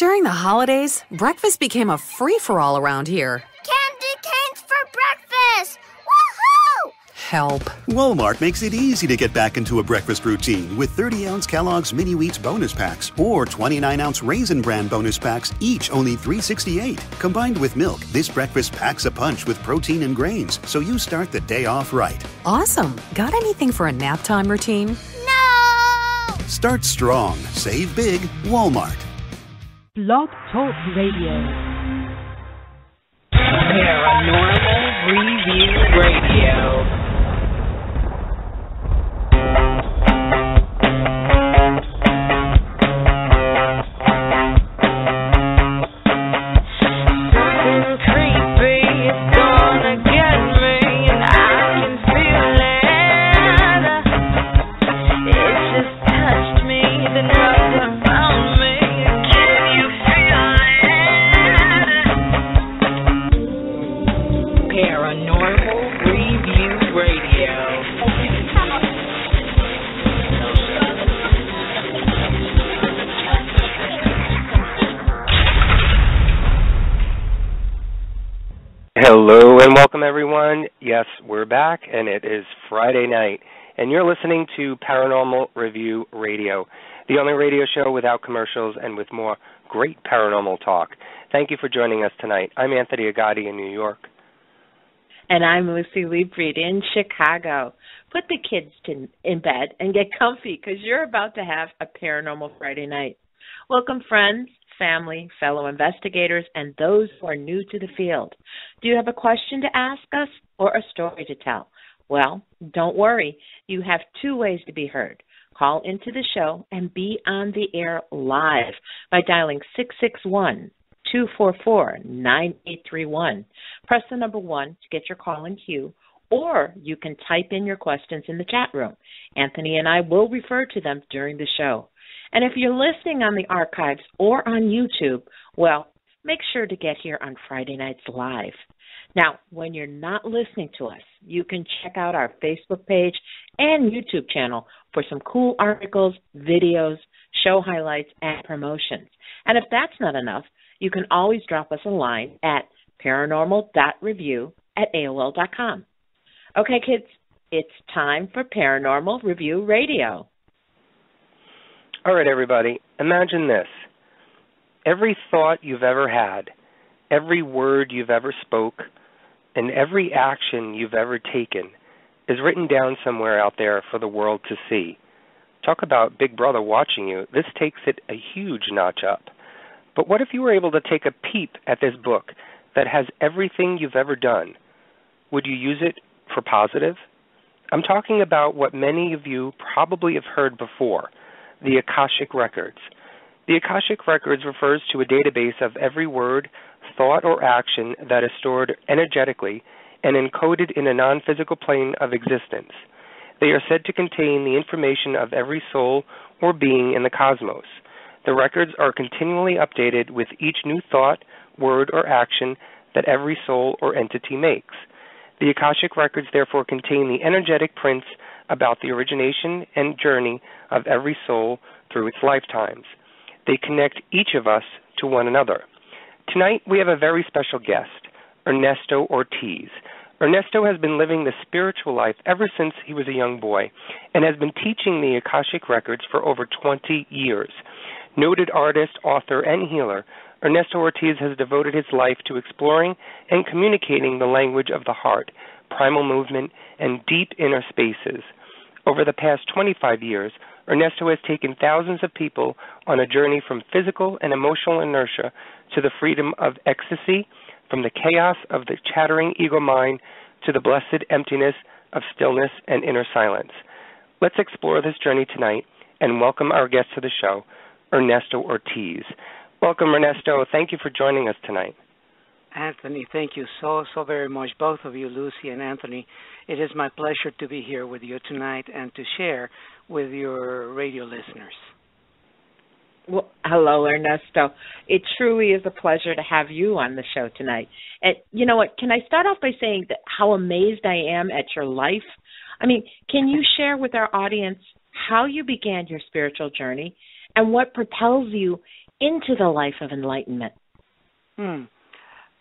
During the holidays, breakfast became a free-for-all around here. Candy canes for breakfast! Woohoo! Help. Walmart makes it easy to get back into a breakfast routine with 30-ounce Kellogg's Mini Wheats bonus packs or 29-ounce Raisin Bran bonus packs, each only $3.68. Combined with milk, this breakfast packs a punch with protein and grains, so you start the day off right. Awesome. Got anything for a nap time routine? No! Start strong. Save big. Walmart. Blog Talk Radio. Paranormal Review Radio. Hello and welcome everyone. Yes, we're back and it is Friday night and you're listening to Paranormal Review Radio, the only radio show without commercials and with more great paranormal talk. Thank you for joining us tonight. I'm Anthony Agati in New York. And I'm Lucy Liebfried in Chicago. Put the kids in bed and get comfy because you're about to have a Paranormal Friday night. Welcome, friends, family, fellow investigators, and those who are new to the field. Do you have a question to ask us or a story to tell? Well, don't worry. You have two ways to be heard. Call into the show and be on the air live by dialing 661-244-9831. Press the number 1 to get your call in queue, or you can type in your questions in the chat room. Anthony and I will refer to them during the show. And if you're listening on the archives or on YouTube, well, make sure to get here on Friday nights live. Now, when you're not listening to us, you can check out our Facebook page and YouTube channel for some cool articles, videos, show highlights, and promotions. And if that's not enough, you can always drop us a line at paranormal.review@aol.com. Okay, kids, it's time for Paranormal Review Radio. All right, everybody, imagine this. Every thought you've ever had, every word you've ever spoke, and every action you've ever taken is written down somewhere out there for the world to see. Talk about Big Brother watching you. This takes it a huge notch up. But what if you were able to take a peep at this book that has everything you've ever done? Would you use it for positive? I'm talking about what many of you probably have heard before, the Akashic Records. The Akashic Records refers to a database of every word, thought, or action that is stored energetically and encoded in a non-physical plane of existence. They are said to contain the information of every soul or being in the cosmos. The records are continually updated with each new thought, word, or action that every soul or entity makes. The Akashic Records therefore contain the energetic prints about the origination and journey of every soul through its lifetimes. They connect each of us to one another. Tonight we have a very special guest, Ernesto Ortiz. Ernesto has been living the spiritual life ever since he was a young boy and has been teaching the Akashic Records for over 20 years. Noted artist, author, and healer, Ernesto Ortiz has devoted his life to exploring and communicating the language of the heart, primal movement, and deep inner spaces. Over the past 25 years, Ernesto has taken thousands of people on a journey from physical and emotional inertia to the freedom of ecstasy, from the chaos of the chattering ego mind to the blessed emptiness of stillness and inner silence. Let's explore this journey tonight and welcome our guest to the show, Ernesto Ortiz. Welcome, Ernesto. Thank you for joining us tonight. Anthony, thank you so very much, both of you, Lucy and Anthony. It is my pleasure to be here with you tonight and to share with your radio listeners. Well, hello, Ernesto. It truly is a pleasure to have you on the show tonight. And you know what? Can I start off by saying that how amazed I am at your life? I mean, can you share with our audience how you began your spiritual journey and what propels you into the life of enlightenment?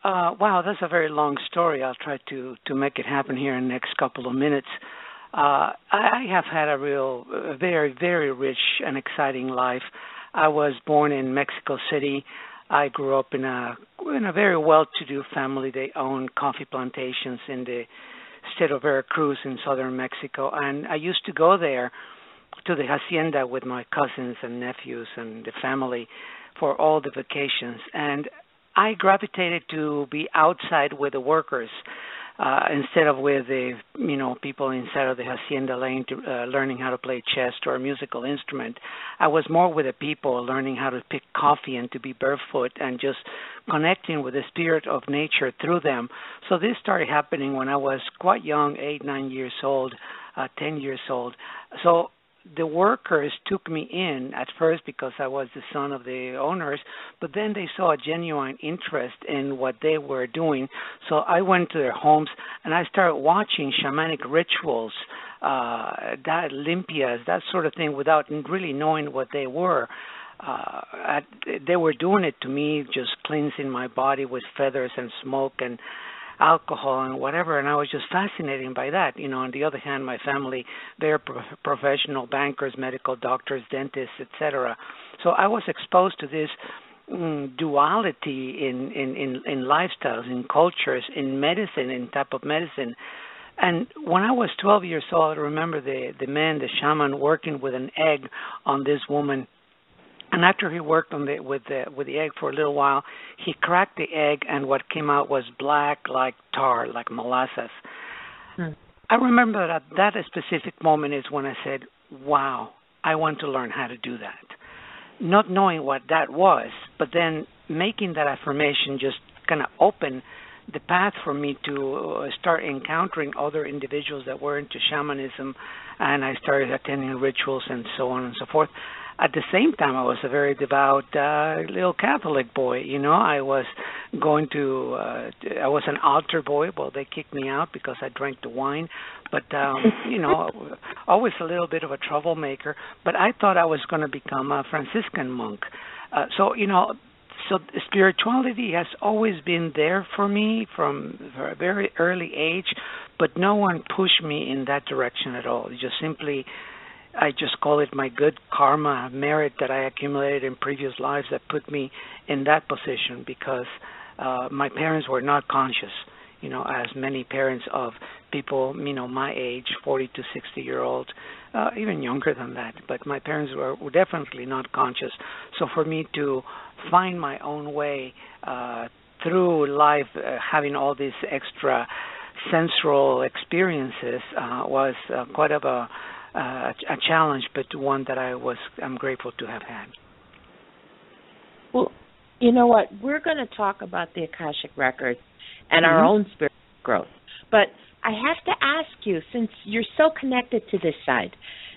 Wow, that's a very long story. I'll try to make it happen here in the next couple of minutes. I have had a very, very rich and exciting life. I was born in Mexico City. I grew up in a very well-to-do family. They owned coffee plantations in the state of Veracruz in southern Mexico, and I used to go there to the hacienda with my cousins and nephews and the family for all the vacations. And I gravitated to be outside with the workers instead of with the people inside of the hacienda learning how to play chess or a musical instrument. I was more with the people learning how to pick coffee and to be barefoot and just connecting with the spirit of nature through them. So this started happening when I was quite young, 8, 9 years old, 10 years old. So the workers took me in at first because I was the son of the owners, but then they saw a genuine interest in what they were doing. So I went to their homes and I started watching shamanic rituals, that limpias, that sort of thing, without really knowing what they were. They were doing it to me, just cleansing my body with feathers and smoke and alcohol and whatever, and I was just fascinated by that. On the other hand, my family, they're professional bankers, medical doctors, dentists, etc. So I was exposed to this duality in lifestyles, in cultures, in medicine, in type of medicine. And when I was 12 years old, I remember the shaman, working with an egg on this woman. And after he worked on with the egg for a little while, he cracked the egg, and what came out was black like tar, like molasses. I remember that specific moment is when I said, wow, I want to learn how to do that. Not knowing what that was, but then making that affirmation just kind of open the path for me to start encountering other individuals that were into shamanism, and I started attending rituals and so on and so forth. At the same time, I was a very devout little Catholic boy. I was going to, I was an altar boy. Well, they kicked me out because I drank the wine. But, always a little bit of a troublemaker. But I thought I was going to become a Franciscan monk. So spirituality has always been there for me from a very early age, but no one pushed me in that direction at all. I just call it my good karma, merit that I accumulated in previous lives that put me in that position because my parents were not conscious, as many parents of people, my age, 40 to 60-year-old, even younger than that. But my parents were definitely not conscious. So for me to find my own way through life, having all these extra sensual experiences was quite of a challenge, but one that I'm grateful to have had. Well, you know what? We're going to talk about the Akashic Records and our own spiritual growth. But I have to ask you, since you're so connected to this side,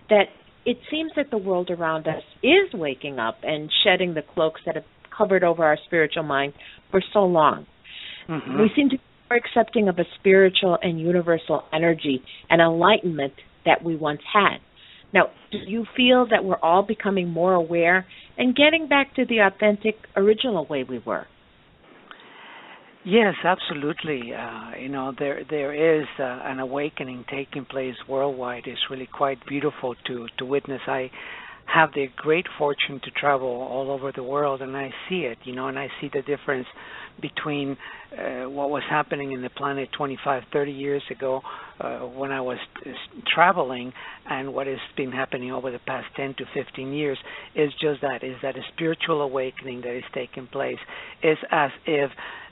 that it seems that the world around us is waking up and shedding the cloaks that have covered over our spiritual mind for so long. We seem to be more accepting of a spiritual and universal energy and enlightenment that we once had. Now, do you feel that we're all becoming more aware and getting back to the authentic, original way we were? Yes, absolutely. There is an awakening taking place worldwide. It's really quite beautiful to witness. I have the great fortune to travel all over the world, and I see it, and I see the difference between what was happening in the planet 25, 30 years ago when I was traveling and what has been happening over the past 10 to 15 years is just that, is that a spiritual awakening that is taking place. It's as if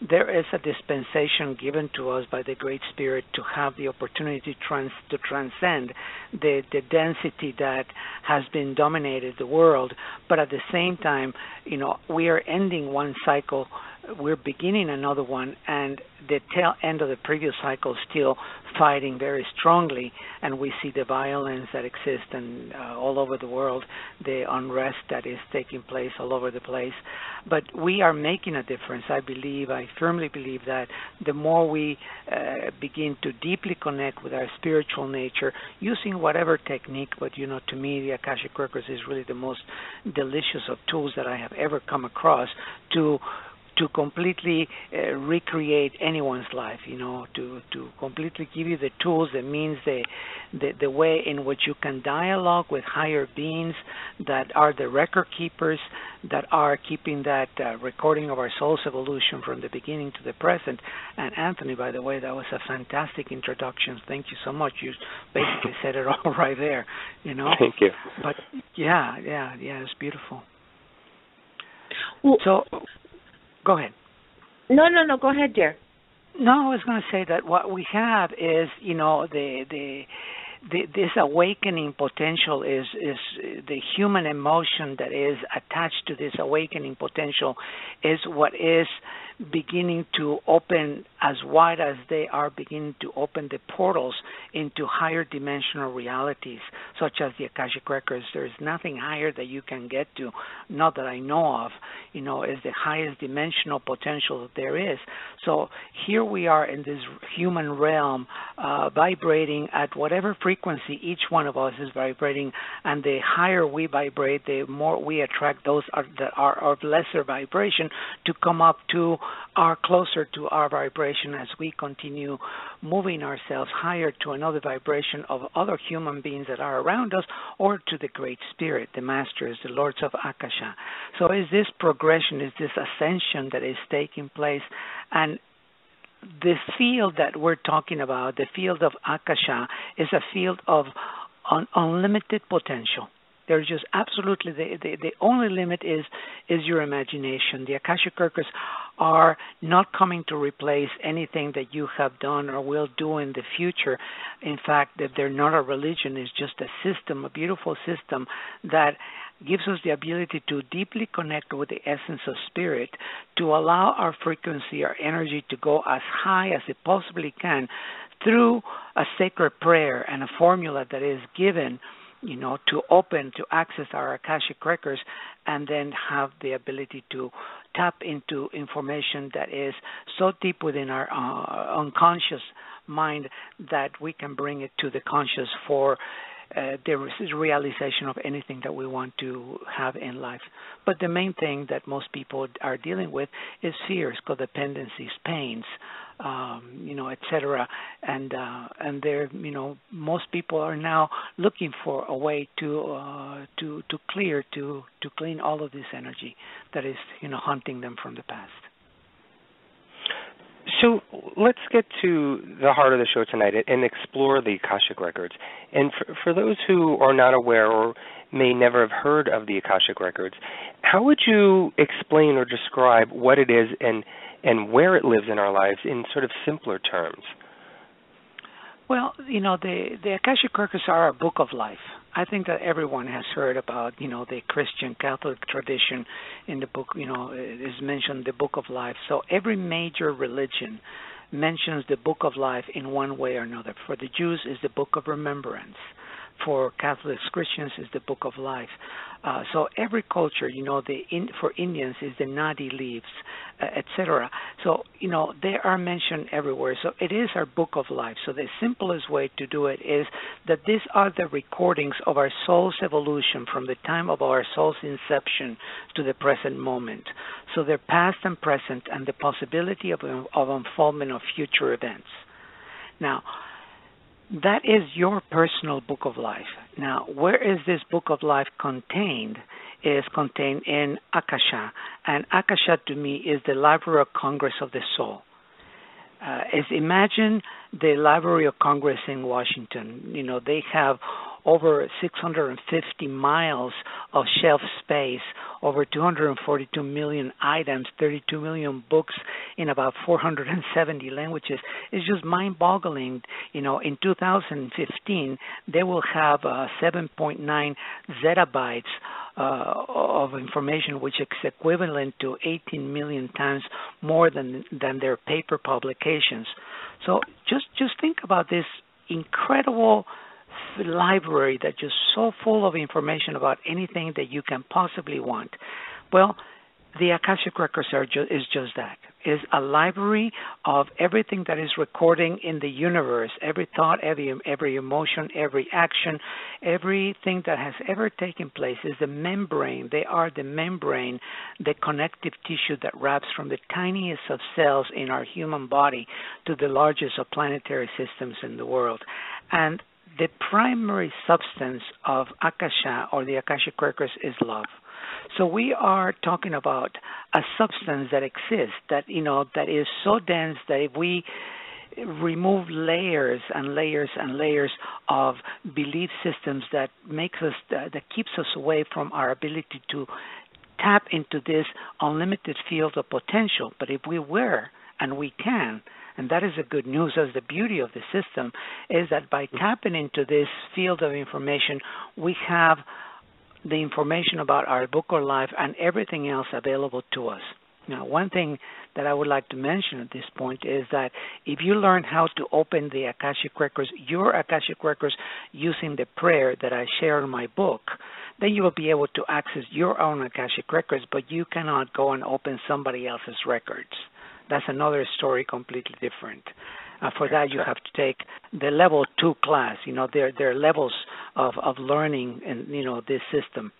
there is a dispensation given to us by the Great Spirit to have the opportunity to transcend the density that has been dominated the world, but at the same time, we are ending one cycle we're beginning another one, and the tail end of the previous cycle still fighting very strongly, and we see the violence that exists and all over the world, the unrest that is taking place all over the place. But we are making a difference. I firmly believe that the more we begin to deeply connect with our spiritual nature, using whatever technique, but to me, the Akashic Records is really the most delicious of tools that I have ever come across to completely recreate anyone's life, to completely give you the tools, the means, the way in which you can dialogue with higher beings that are the record keepers, that are keeping that recording of our soul's evolution from the beginning to the present. And Anthony, by the way, that was a fantastic introduction. Thank you so much. You basically said it all right there, Thank you. But yeah, it's beautiful. Well, so, go ahead. No, go ahead, dear. No, I was going to say that what we have is, this awakening potential is the human emotion that is attached to this awakening potential is what is beginning to open as wide as they are beginning to open the portals into higher dimensional realities, such as the Akashic Records. There's nothing higher that you can get to, not that I know of, is the highest dimensional potential that there is. So here we are in this human realm, vibrating at whatever frequency each one of us is vibrating, and the higher we vibrate, the more we attract those that are of lesser vibration to come up to closer to our vibration as we continue moving ourselves higher to another vibration of other human beings that are around us, or to the Great Spirit, the Masters, the Lords of Akasha. So is this progression, is this ascension that is taking place, and this field that we're talking about, the field of Akasha, is a field of unlimited potential. There's just absolutely the only limit is your imagination. The Akashic Records are not coming to replace anything that you have done or will do in the future. In fact, that they're not a religion. It's just a system, a beautiful system that gives us the ability to deeply connect with the essence of spirit, to allow our frequency, our energy to go as high as it possibly can through a sacred prayer and a formula that is given, to access our Akashic Records, and then have the ability to tap into information that is so deep within our unconscious mind that we can bring it to the conscious for the realization of anything that we want to have in life. But the main thing that most people are dealing with is fears, codependencies, pains, etc. And they're, most people are now looking for a way to clean all of this energy that is, haunting them from the past. So let's get to the heart of the show tonight and explore the Akashic Records. And for those who are not aware or may never have heard of the Akashic Records, how would you explain or describe what it is and where it lives in our lives in sort of simpler terms? Well, the Akashic Records are a book of life. I think that everyone has heard about, the Christian Catholic tradition in the book, is mentioned the book of life. So every major religion mentions the book of life in one way or another. For the Jews, is the book of remembrance. For Catholics, Christians, is the book of life. So every culture, for Indians is the nadi leaves, etc. So, they are mentioned everywhere. So it is our book of life. So the simplest way to do it is that these are the recordings of our soul's evolution from the time of our soul's inception to the present moment. So they're past and present and the possibility of unfoldment of future events. Now, that is your personal book of life. Now, where is this book of life contained? It is contained in Akasha. And Akasha, to me, is the Library of Congress of the soul. Imagine the Library of Congress in Washington. They have over 650 miles of shelf space, over 242 million items, 32 million books in about 470 languages. It's just mind-boggling. In 2015, they will have 7.9 zettabytes of information, which is equivalent to 18 million times more than their paper publications. So just think about this incredible library that's just so full of information about anything that you can possibly want. Well, the Akashic Records is just that. Is a library of everything that is recording in the universe, every thought, every emotion, every action, everything that has ever taken place is the membrane. They are the membrane, the connective tissue that wraps from the tiniest of cells in our human body to the largest of planetary systems in the world. And the primary substance of Akasha or the Akashic Records is love. So we are talking about a substance that exists, that that is so dense that if we remove layers and layers and layers of belief systems that keeps us away from our ability to tap into this unlimited field of potential. But if we were, and we can, and that is the good news, as the beauty of the system is that by tapping into this field of information, we have the information about our book or life and everything else available to us. Now, one thing that I would like to mention at this point is that if you learn how to open the Akashic Records, your Akashic Records, using the prayer that I share in my book, then you will be able to access your own Akashic Records, but you cannot go and open somebody else's records. That's another story, completely different. For that, you have to take the level 2 class. There are levels of learning in this system.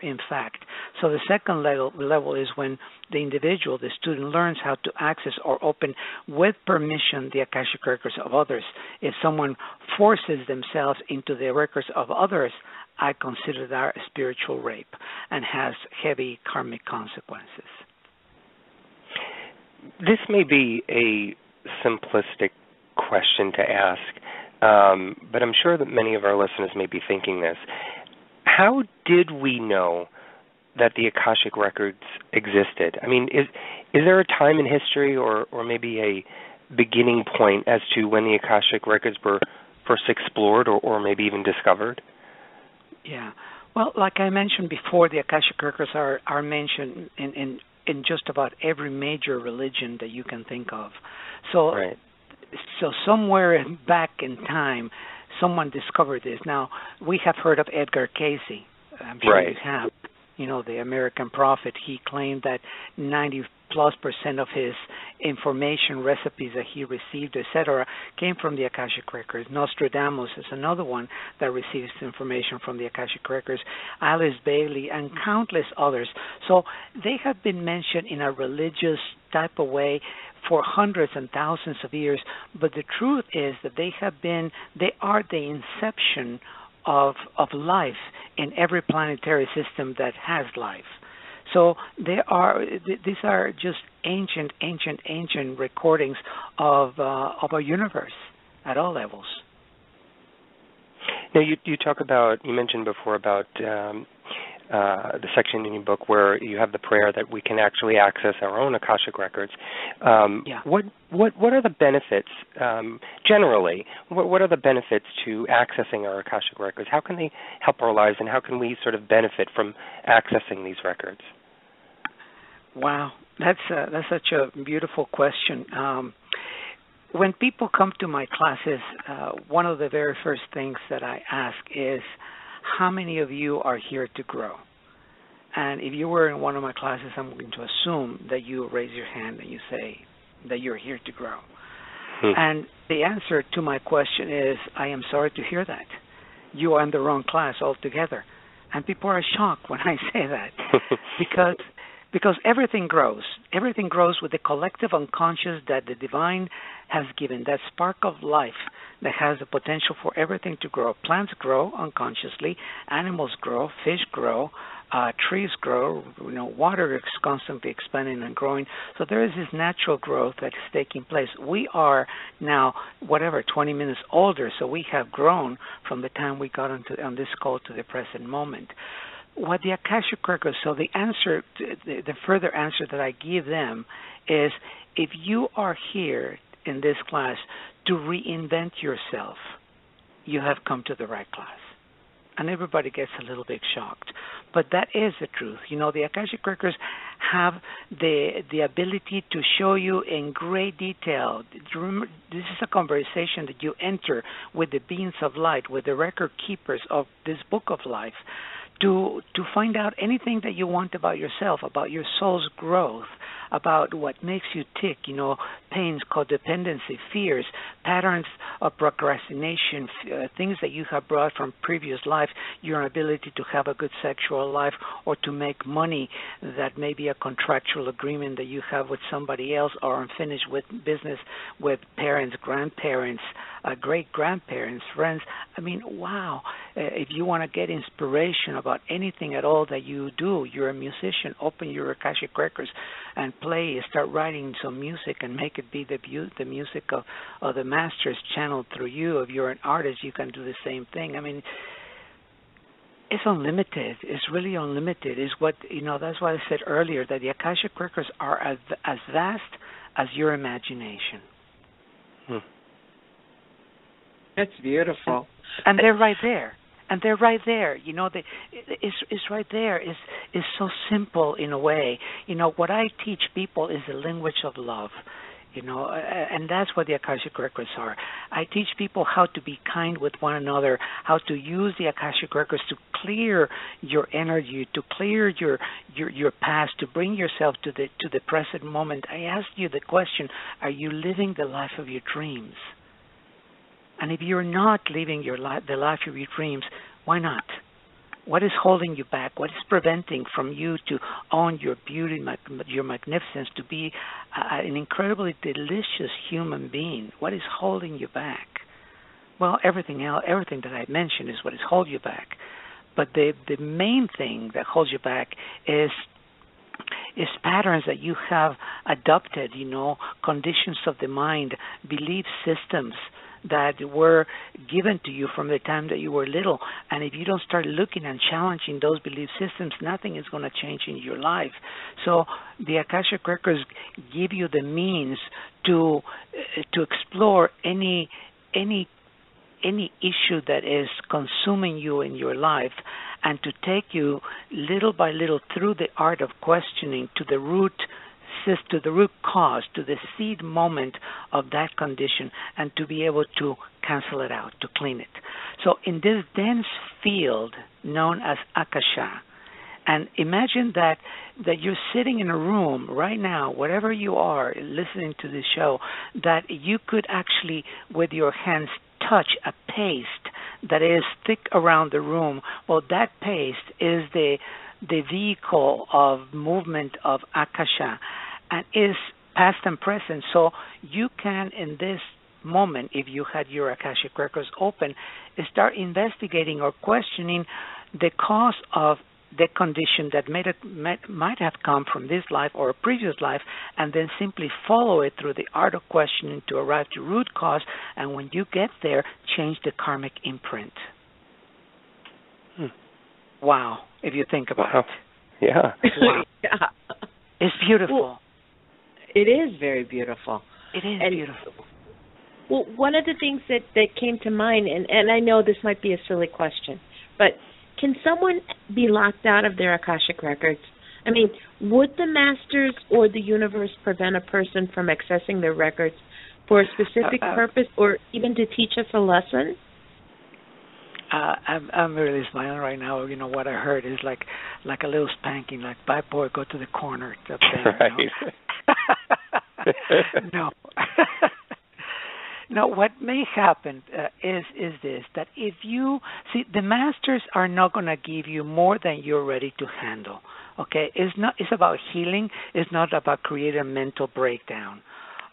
In fact, so the second level is when the individual, the student, learns how to access or open with permission the Akashic Records of others. If someone forces themselves into the records of others, I consider that a spiritual rape and has heavy karmic consequences. This may be a simplistic question to ask, but I'm sure that many of our listeners may be thinking this. How did we know that the Akashic Records existed? I mean, is there a time in history or maybe a beginning point as to when the Akashic Records were first explored or maybe even discovered? Yeah. Well, like I mentioned before, the Akashic Records are mentioned in just about every major religion that you can think of. So, right. So somewhere back in time, someone discovered this. Now, we have heard of Edgar Cayce. I'm sure right. you have. The American prophet. He claimed that 90+% of his information, recipes that he received, etc., came from the Akashic Records. Nostradamus is another one that receives information from the Akashic Records. Alice Bailey and countless others. So they have been mentioned in a religious type of way for hundreds and thousands of years, but the truth is that they are the inception of life in every planetary system that has life. So these are just ancient recordings of our universe at all levels. Now you mentioned before about the section in your book where you have the prayer that we can actually access our own Akashic Records. Yeah. What are the benefits, generally, what are the benefits to accessing our Akashic Records? How can they help our lives, and how can we sort of benefit from accessing these records? Wow, that's such a beautiful question. When people come to my classes, one of the very first things that I ask is, how many of you are here to grow? And if you were in one of my classes, I'm going to assume that you raise your hand and you say that you're here to grow. And the answer to my question is, I am sorry to hear that. You are in the wrong class altogether. And people are shocked when I say that because everything grows. Everything grows with the collective unconscious that the divine has given, that spark of life that has the potential for everything to grow. Plants grow unconsciously, animals grow, fish grow, trees grow, water is constantly expanding and growing. So there is this natural growth that is taking place. We are now, 20 minutes older, so we have grown from the time we got on this call to the present moment. What the Akashic Records, so the answer, the further answer that I give them is, if you are here in this class to reinvent yourself, you have come to the right class. And everybody gets a little bit shocked. but that is the truth. The Akashic Records have the ability to show you in great detail. Remember, this is a conversation that you enter with the beings of light, with the record keepers of this book of life, to find out anything that you want about yourself, about your soul's growth, about what makes you tick, pains, codependency, fears, patterns of procrastination, things that you have brought from previous life, your ability to have a good sexual life or to make money, that may be a contractual agreement that you have with somebody else, or unfinished with business with parents, grandparents, great-grandparents, friends. I mean, wow. If you want to get inspiration about anything at all that you do, you're a musician, open your Akashic Records and play, start writing some music and make it be the music of the masters channeled through you. If you're an artist, you can do the same thing. I mean, it's unlimited. It's really unlimited. It's what, that's why I said earlier that the Akashic Records are as vast as your imagination. That's beautiful. And they're right there. And they're right there. It's right there. It's so simple in a way. What I teach people is the language of love. And that's what the Akashic Records are. I teach people how to be kind with one another, how to use the Akashic Records to clear your energy, to clear your past, to bring yourself to the present moment. I ask you the question: are you living the life of your dreams? And if you're not living the life of your dreams, why not? What is holding you back? What is preventing from you to own your beauty, your magnificence, to be an incredibly delicious human being? What is holding you back? Well, everything else, everything that I mentioned is what is holding you back. But the main thing that holds you back is patterns that you have adopted, conditions of the mind, belief systems that were given to you from the time that you were little. And if you don't start looking and challenging those belief systems, nothing is going to change in your life. So the Akashic Records give you the means to explore any issue that is consuming you in your life, and to take you little by little through the art of questioning to the root cause, to the seed moment of that condition, and to be able to cancel it out, to clean it. So in this dense field known as Akasha, and imagine that you're sitting in a room right now, wherever you are, listening to this show, that you could actually, with your hands, touch a paste that is thick around the room. Well, that paste is the vehicle of movement of Akasha, and is past and present. So you can, in this moment, if you had your Akashic Records open, start investigating or questioning the cause of the condition that might have come from this life or a previous life, and then simply follow it through the art of questioning to arrive to root cause, and when you get there, change the karmic imprint. Wow, if you think about it. Yeah. Wow. Yeah. It's beautiful. Well, it is very beautiful. It is beautiful. Well, one of the things that came to mind, and I know this might be a silly question, but can someone be locked out of their Akashic Records? I mean, would the masters or the universe prevent a person from accessing their records for a specific purpose, or even to teach us a lesson? I'm really smiling right now. What I heard is like a little spanking, like, bye boy, go to the corner. Right. No. No, what may happen is this, that if you see, the masters are not going to give you more than you're ready to handle. Okay, it's about healing. It's not about creating a mental breakdown.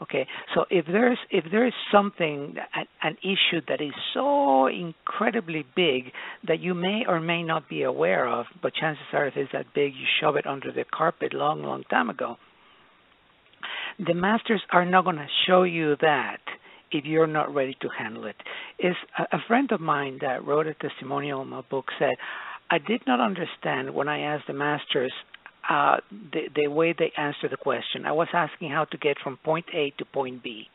Okay, so if there's something, an issue that is so incredibly big that you may or may not be aware of, but chances are if it's that big, you shove it under the carpet long time ago. The masters are not going to show you that if you're not ready to handle it. A friend of mine that wrote a testimonial in my book said, I did not understand when I asked the masters the way they answered the question. I was asking how to get from point A to point B.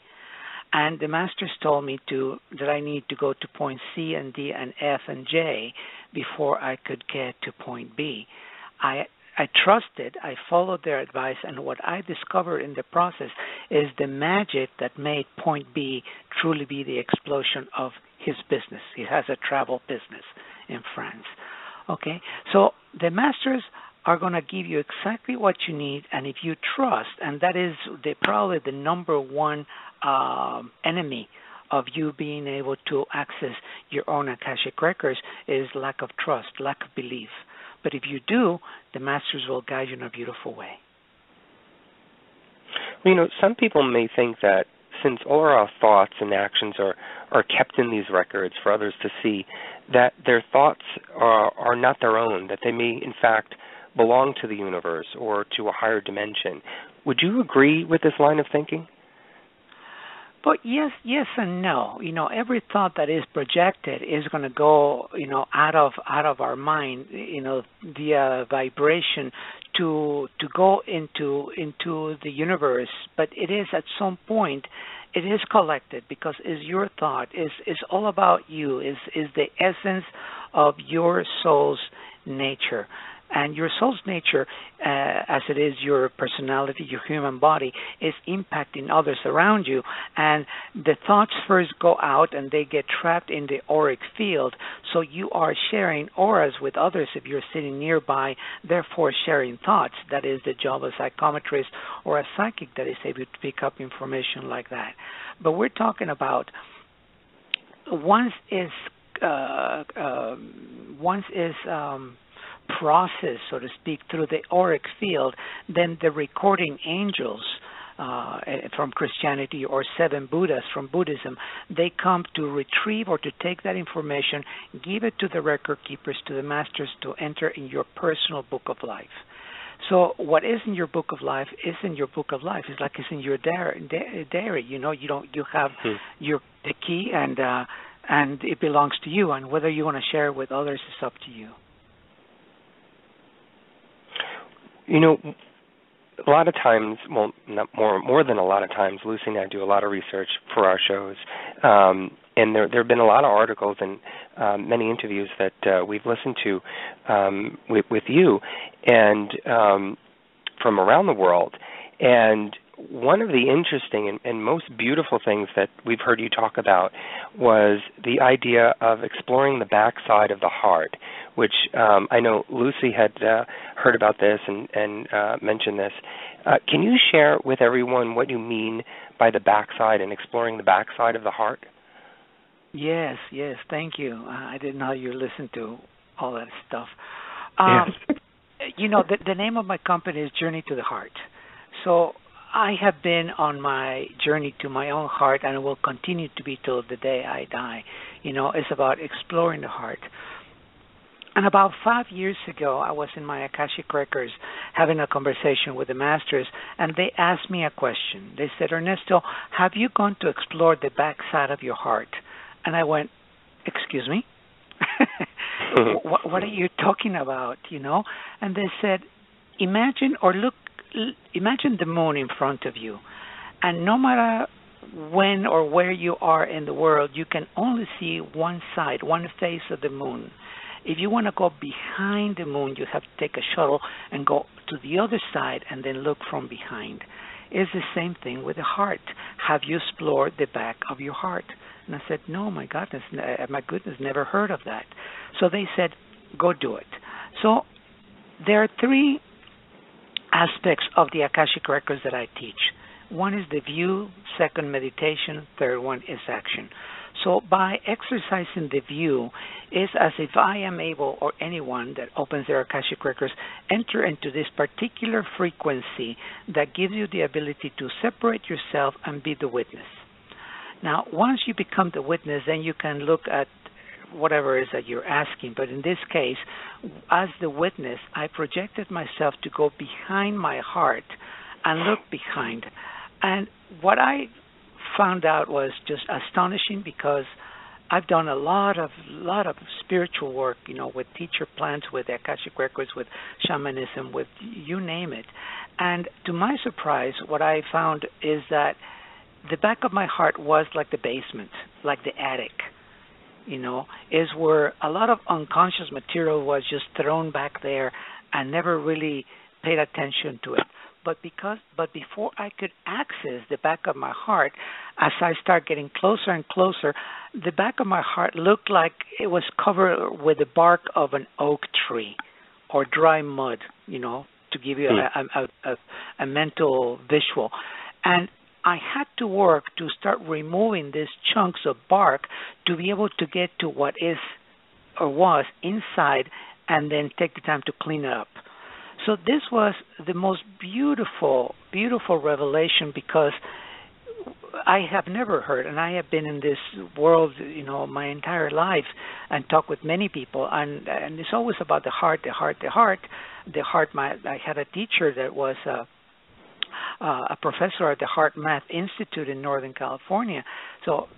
And the masters told me that I need to go to point C and D and F and J before I could get to point B. I trusted, I followed their advice, and what I discovered in the process is the magic that made point B truly be the explosion of his business. He has a travel business in France. Okay, so the masters are going to give you exactly what you need, and if you trust, and that is probably the number one enemy of you being able to access your own Akashic records, is lack of trust, lack of belief. But if you do, the masters will guide you in a beautiful way. Well, some people may think that since all our thoughts and actions are kept in these records for others to see, that their thoughts are not their own, that they may, in fact, belong to the universe or to a higher dimension. Would you agree with this line of thinking? But yes and no. Every thought that is projected is going to go, out of our mind, via vibration to go into the universe. But it is at some point, it is collected because is your thought, is all about you, is the essence of your soul's nature. And your soul's nature, as it is your personality, your human body, is impacting others around you. And the thoughts first go out and they get trapped in the auric field. So you are sharing auras with others if you're sitting nearby, therefore sharing thoughts. That is the job of a psychometrist or a psychic that is able to pick up information like that. But we're talking about once is process, so to speak, through the auric field, then the recording angels from Christianity or seven Buddhas from Buddhism, they come to retrieve or to take that information, give it to the record keepers, to the masters, to enter in your personal book of life. So what is in your book of life is in your book of life. It's like it's in your diary. You have the key, and it belongs to you. And whether you want to share it with others is up to you. A lot of times, well, not more than a lot of times, Lucy and I do a lot of research for our shows, and there have been a lot of articles and many interviews that we've listened to with you and from around the world. And one of the interesting and most beautiful things that we've heard you talk about was the idea of exploring the backside of the heart, which I know Lucy had heard about this and mentioned this. Can you share with everyone what you mean by the backside and exploring the backside of the heart? Yes, thank you. I didn't know you listened to all that stuff. Yes. The name of my company is Journey to the Heart. So I have been on my journey to my own heart, and it will continue to be till the day I die. It's about exploring the heart. And about 5 years ago, I was in my Akashic Records having a conversation with the masters, and they asked me a question. They said, Ernesto, have you gone to explore the backside of your heart? And I went, excuse me? What are you talking about, And they said, imagine the moon in front of you, and no matter when or where you are in the world, you can only see one side, one face of the moon. If you want to go behind the moon, you have to take a shuttle and go to the other side and then look from behind. It's the same thing with the heart. Have you explored the back of your heart? And I said, no, my goodness, never heard of that. So they said, go do it. So there are three aspects of the Akashic Records that I teach. One is the view, second meditation, third one is action. So by exercising the view, it's as if I am able, or anyone that opens their Akashic Records, enter into this particular frequency that gives you the ability to separate yourself and be the witness. Now, once you become the witness, then you can look at whatever it is that you're asking. But in this case, as the witness, I projected myself to go behind my heart and look behind. And what I found out was just astonishing, because I've done a lot of spiritual work, with teacher plants, with Akashic Records, with shamanism, with you name it. And to my surprise, what I found is that the back of my heart was like the basement, like the attic, is where a lot of unconscious material was just thrown back there and never really paid attention to it. But before I could access the back of my heart, as I start getting closer and closer, the back of my heart looked like it was covered with the bark of an oak tree or dry mud, to give you a mental visual. And I had to work to start removing these chunks of bark to be able to get to what is or was inside and then take the time to clean it up. So this was the most beautiful, beautiful revelation, because I have never heard, and I have been in this world, my entire life, and talked with many people, and it's always about the heart, the heart, the heart, the heart. I had a teacher that was a professor at the Heart Math Institute in Northern California. So,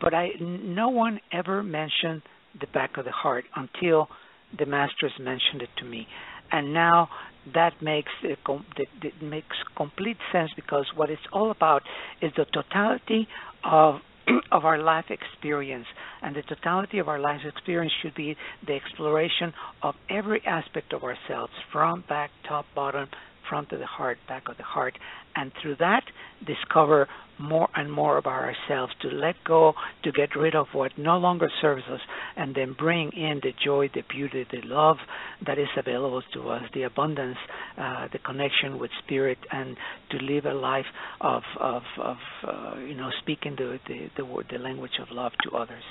but no one ever mentioned the back of the heart until the masters mentioned it to me. And now that makes complete sense, because what it's all about is the totality of our life experience. And the totality of our life experience should be the exploration of every aspect of ourselves, from back, top, bottom, front of the heart, back of the heart, and through that discover more and more about ourselves, to let go, to get rid of what no longer serves us, and then bring in the joy, the beauty, the love that is available to us, the abundance, the connection with spirit, and to live a life of speaking the language of love to others,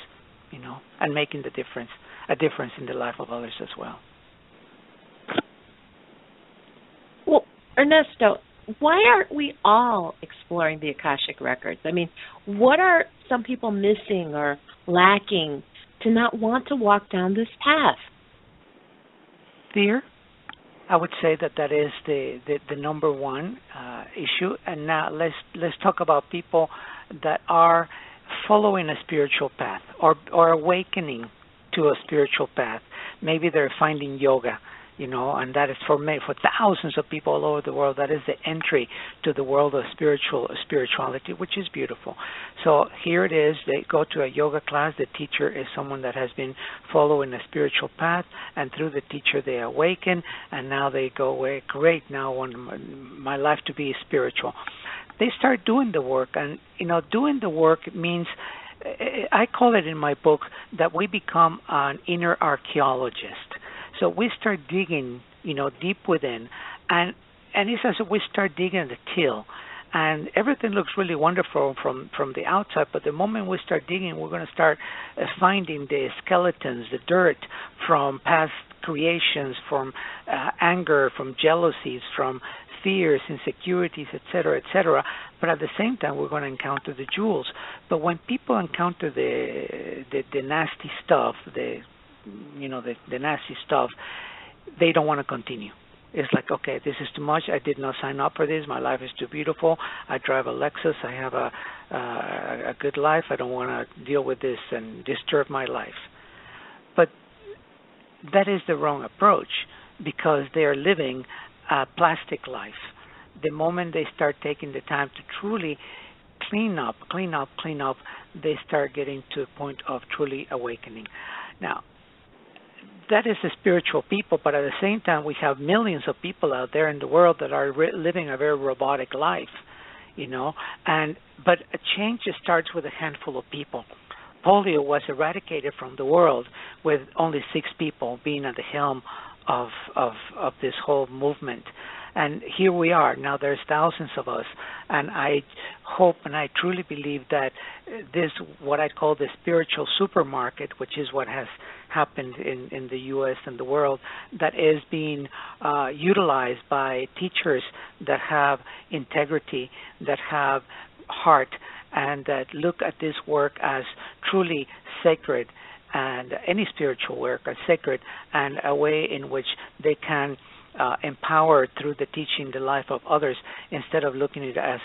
and making a difference in the life of others as well. Well, Ernesto, why aren't we all exploring the Akashic Records? I mean, what are some people missing or lacking to not want to walk down this path? Fear. I would say that is the number one issue. And now let's talk about people that are following a spiritual path or awakening to a spiritual path. Maybe they're finding yoga, and that is for thousands of people all over the world. That is the entry to the world of spirituality, which is beautiful. So here it is. They go to a yoga class. The teacher is someone that has been following a spiritual path, and through the teacher they awaken, and now they go away. Great, now I want my life to be spiritual. They start doing the work, and doing the work means, I call it in my book, that we become an inner archaeologist. So we start digging, deep within, and it's as if we start digging the till, and everything looks really wonderful from the outside. But the moment we start digging, we're going to start finding the skeletons, the dirt from past creations, from anger, from jealousies, from fears, insecurities, etc., etc. But at the same time, we're going to encounter the jewels. But when people encounter the nasty stuff, the nasty stuff, they don't want to continue. It's like, okay, this is too much. I did not sign up for this. My life is too beautiful. I drive a Lexus. I have a good life. I don't want to deal with this and disturb my life. But that is the wrong approach, because they are living a plastic life. The moment they start taking the time to truly clean up, they start getting to a point of truly awakening. Now, that is the spiritual people, but at the same time, we have millions of people out there in the world that are living a very robotic life, but a change starts with a handful of people. Polio was eradicated from the world with only 6 people being at the helm of this whole movement. And here we are. Now there's thousands of us. And I hope and I truly believe that this, what I call the spiritual supermarket, which is what has happened in the U.S. and the world, that is being utilized by teachers that have integrity, that have heart, and that look at this work as truly sacred, and any spiritual work as sacred, and a way in which they can empower through the teaching the life of others, instead of looking at it as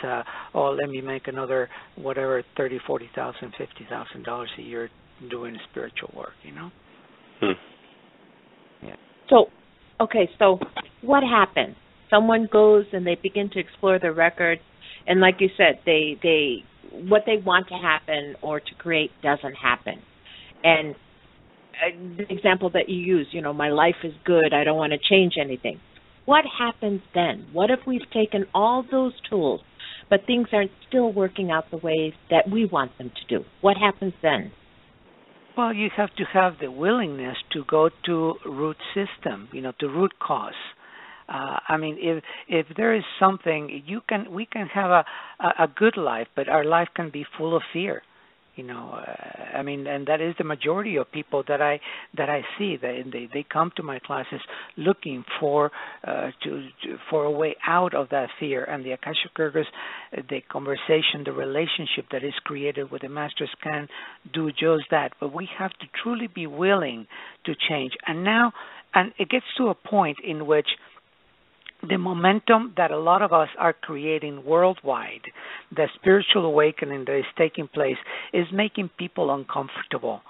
let me make another whatever $30,000, $40,000, $50,000 a year doing spiritual work, Yeah. So what happens? Someone goes and they begin to explore the records, and like you said, they what they want to happen or to create doesn't happen. And the example that you use, my life is good, I don't want to change anything. What happens then? What if we've taken all those tools, but things aren't still working out the way that we want them to do? What happens then? Well, you have to have the willingness to go to root system, to root cause. If there is something, we can have a good life, but our life can be full of fear. And that is the majority of people that I see. They come to my classes looking for a way out of that fear. And the Akashic Records, the conversation, the relationship that is created with the masters can do just that. But we have to truly be willing to change. And it gets to a point in which the momentum that a lot of us are creating worldwide, the spiritual awakening that is taking place, is making people uncomfortable.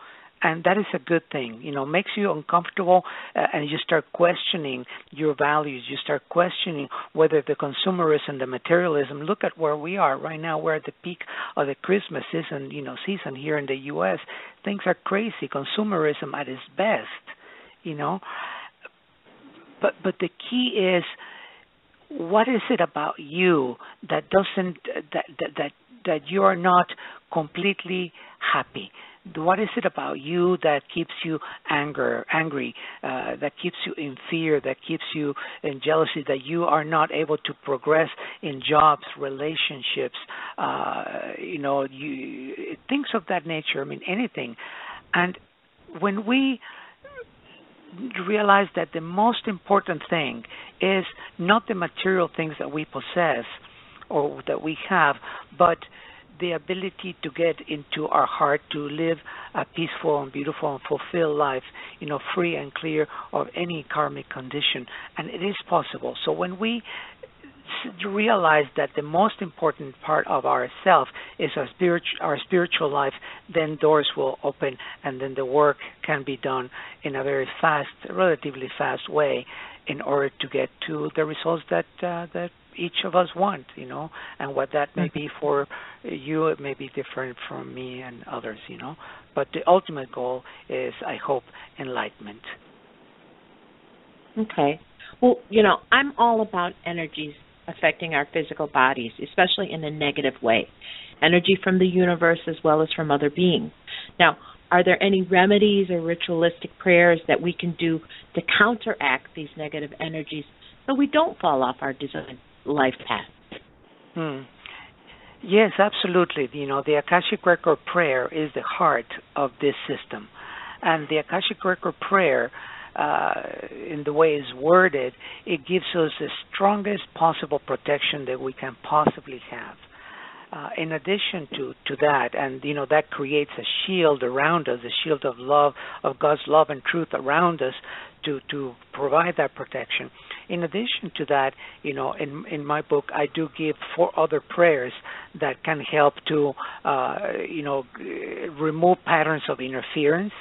And that is a good thing. Makes you uncomfortable, and you start questioning your values. You start questioning whether the consumerism, the materialism. Look at where we are right now. We're at the peak of the Christmas season here in the U.S. Things are crazy. Consumerism at its best, But the key is, what is it about you that that you are not completely happy? What is it about you that keeps you angry, that keeps you in fear, that keeps you in jealousy, that you are not able to progress in jobs, relationships, things of that nature? Anything. And when we realize that the most important thing is not the material things that we possess or that we have, but the ability to get into our heart to live a peaceful and beautiful and fulfilled life, free and clear of any karmic condition. And it is possible. So when we realize that the most important part of ourself is our spiritual life, then doors will open, and then the work can be done in a very relatively fast way, in order to get to the results that each of us want, and what that may be for you, it may be different from me and others, But the ultimate goal is, I hope, enlightenment. Okay. Well, I'm all about energies affecting our physical bodies, especially in a negative way. Energy from the universe as well as from other beings. Now, are there any remedies or ritualistic prayers that we can do to counteract these negative energies so we don't fall off our designed life path? Yes, absolutely. The Akashic Record prayer is the heart of this system. And the Akashic Record prayer, in the way it's worded, it gives us the strongest possible protection that we can possibly have. In addition to that, and that creates a shield around us, a shield of love, of God's love and truth around us to provide that protection. In addition to that, in my book, I do give 4 other prayers that can help to, remove patterns of interference.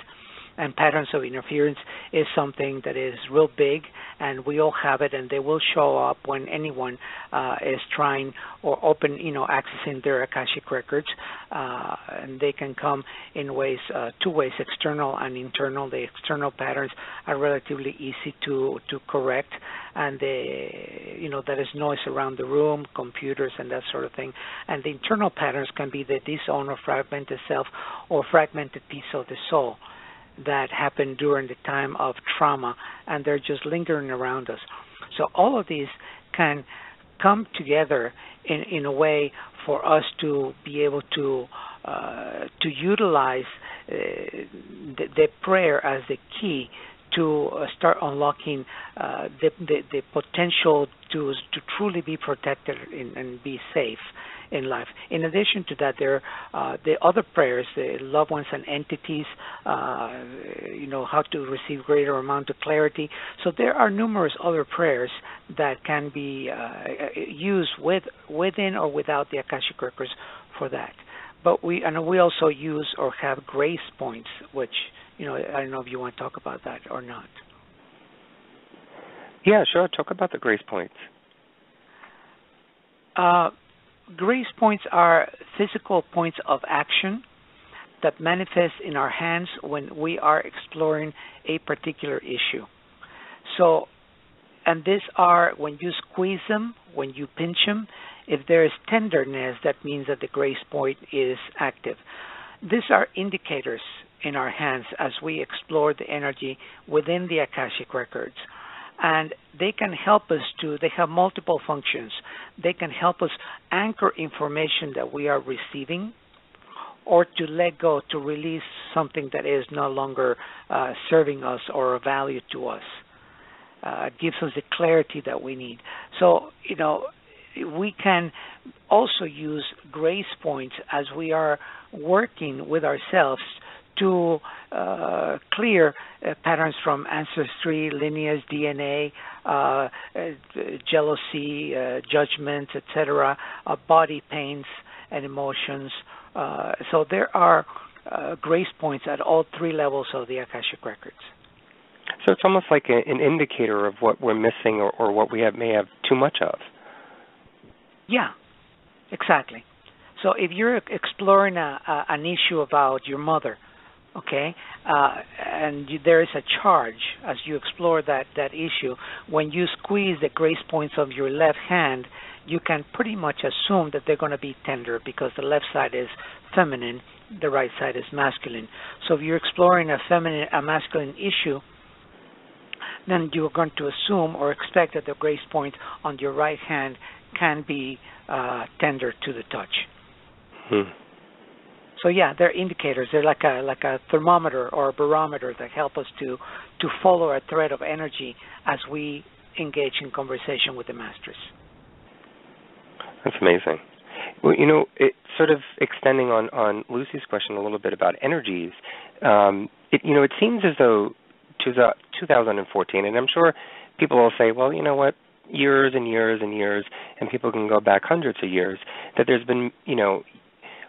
And patterns of interference is something that is real big, and we all have it, and they will show up when anyone is trying or accessing their Akashic Records. And they can come in 2 ways, external and internal. The external patterns are relatively easy to correct, and there is noise around the room, computers, and that sort of thing. And the internal patterns can be the disowned or fragmented self or fragmented piece of the soul that happened during the time of trauma, and they're just lingering around us. So all of these can come together in a way for us to be able to utilize the prayer as the key to start unlocking the potential to truly be protected and be safe in life. In addition to that, there are the other prayers, the loved ones and entities, how to receive greater amount of clarity. So there are numerous other prayers that can be used within or without the Akashic Records for that. But we also use or have grace points, which I don't know if you want to talk about that or not. Yeah, sure. Talk about the grace points. grace points are physical points of action that manifest in our hands when we are exploring a particular issue. So, and these are when you squeeze them, when you pinch them, if there is tenderness, that means that the grace point is active. These are indicators in our hands as we explore the energy within the Akashic Records. And they can help us they have multiple functions. They can help us anchor information that we are receiving, or to let go, to release something that is no longer serving us or of value to us. It gives us the clarity that we need. So, we can also use grace points as we are working with ourselves to clear patterns from ancestry, lineage, DNA, jealousy, judgment, etc., body pains and emotions. So there are grace points at all three levels of the Akashic Records. So it's almost like an indicator of what we're missing or what we may have too much of. Yeah, exactly. So if you're exploring an issue about your mother, okay, and there is a charge as you explore that issue, when you squeeze the grace points of your left hand, you can pretty much assume that they're going to be tender because the left side is feminine, the right side is masculine. So if you're exploring a masculine issue, then you're going to assume or expect that the grace point on your right hand can be tender to the touch. So yeah, they're indicators. They're like a thermometer or a barometer that help us to follow a thread of energy as we engage in conversation with the masters. That's amazing. Well, it sort of extending on Lucy's question a little bit about energies. It seems as though 2014, and I'm sure people will say, well, you know what, years and years and years, and people can go back hundreds of years, that there's been,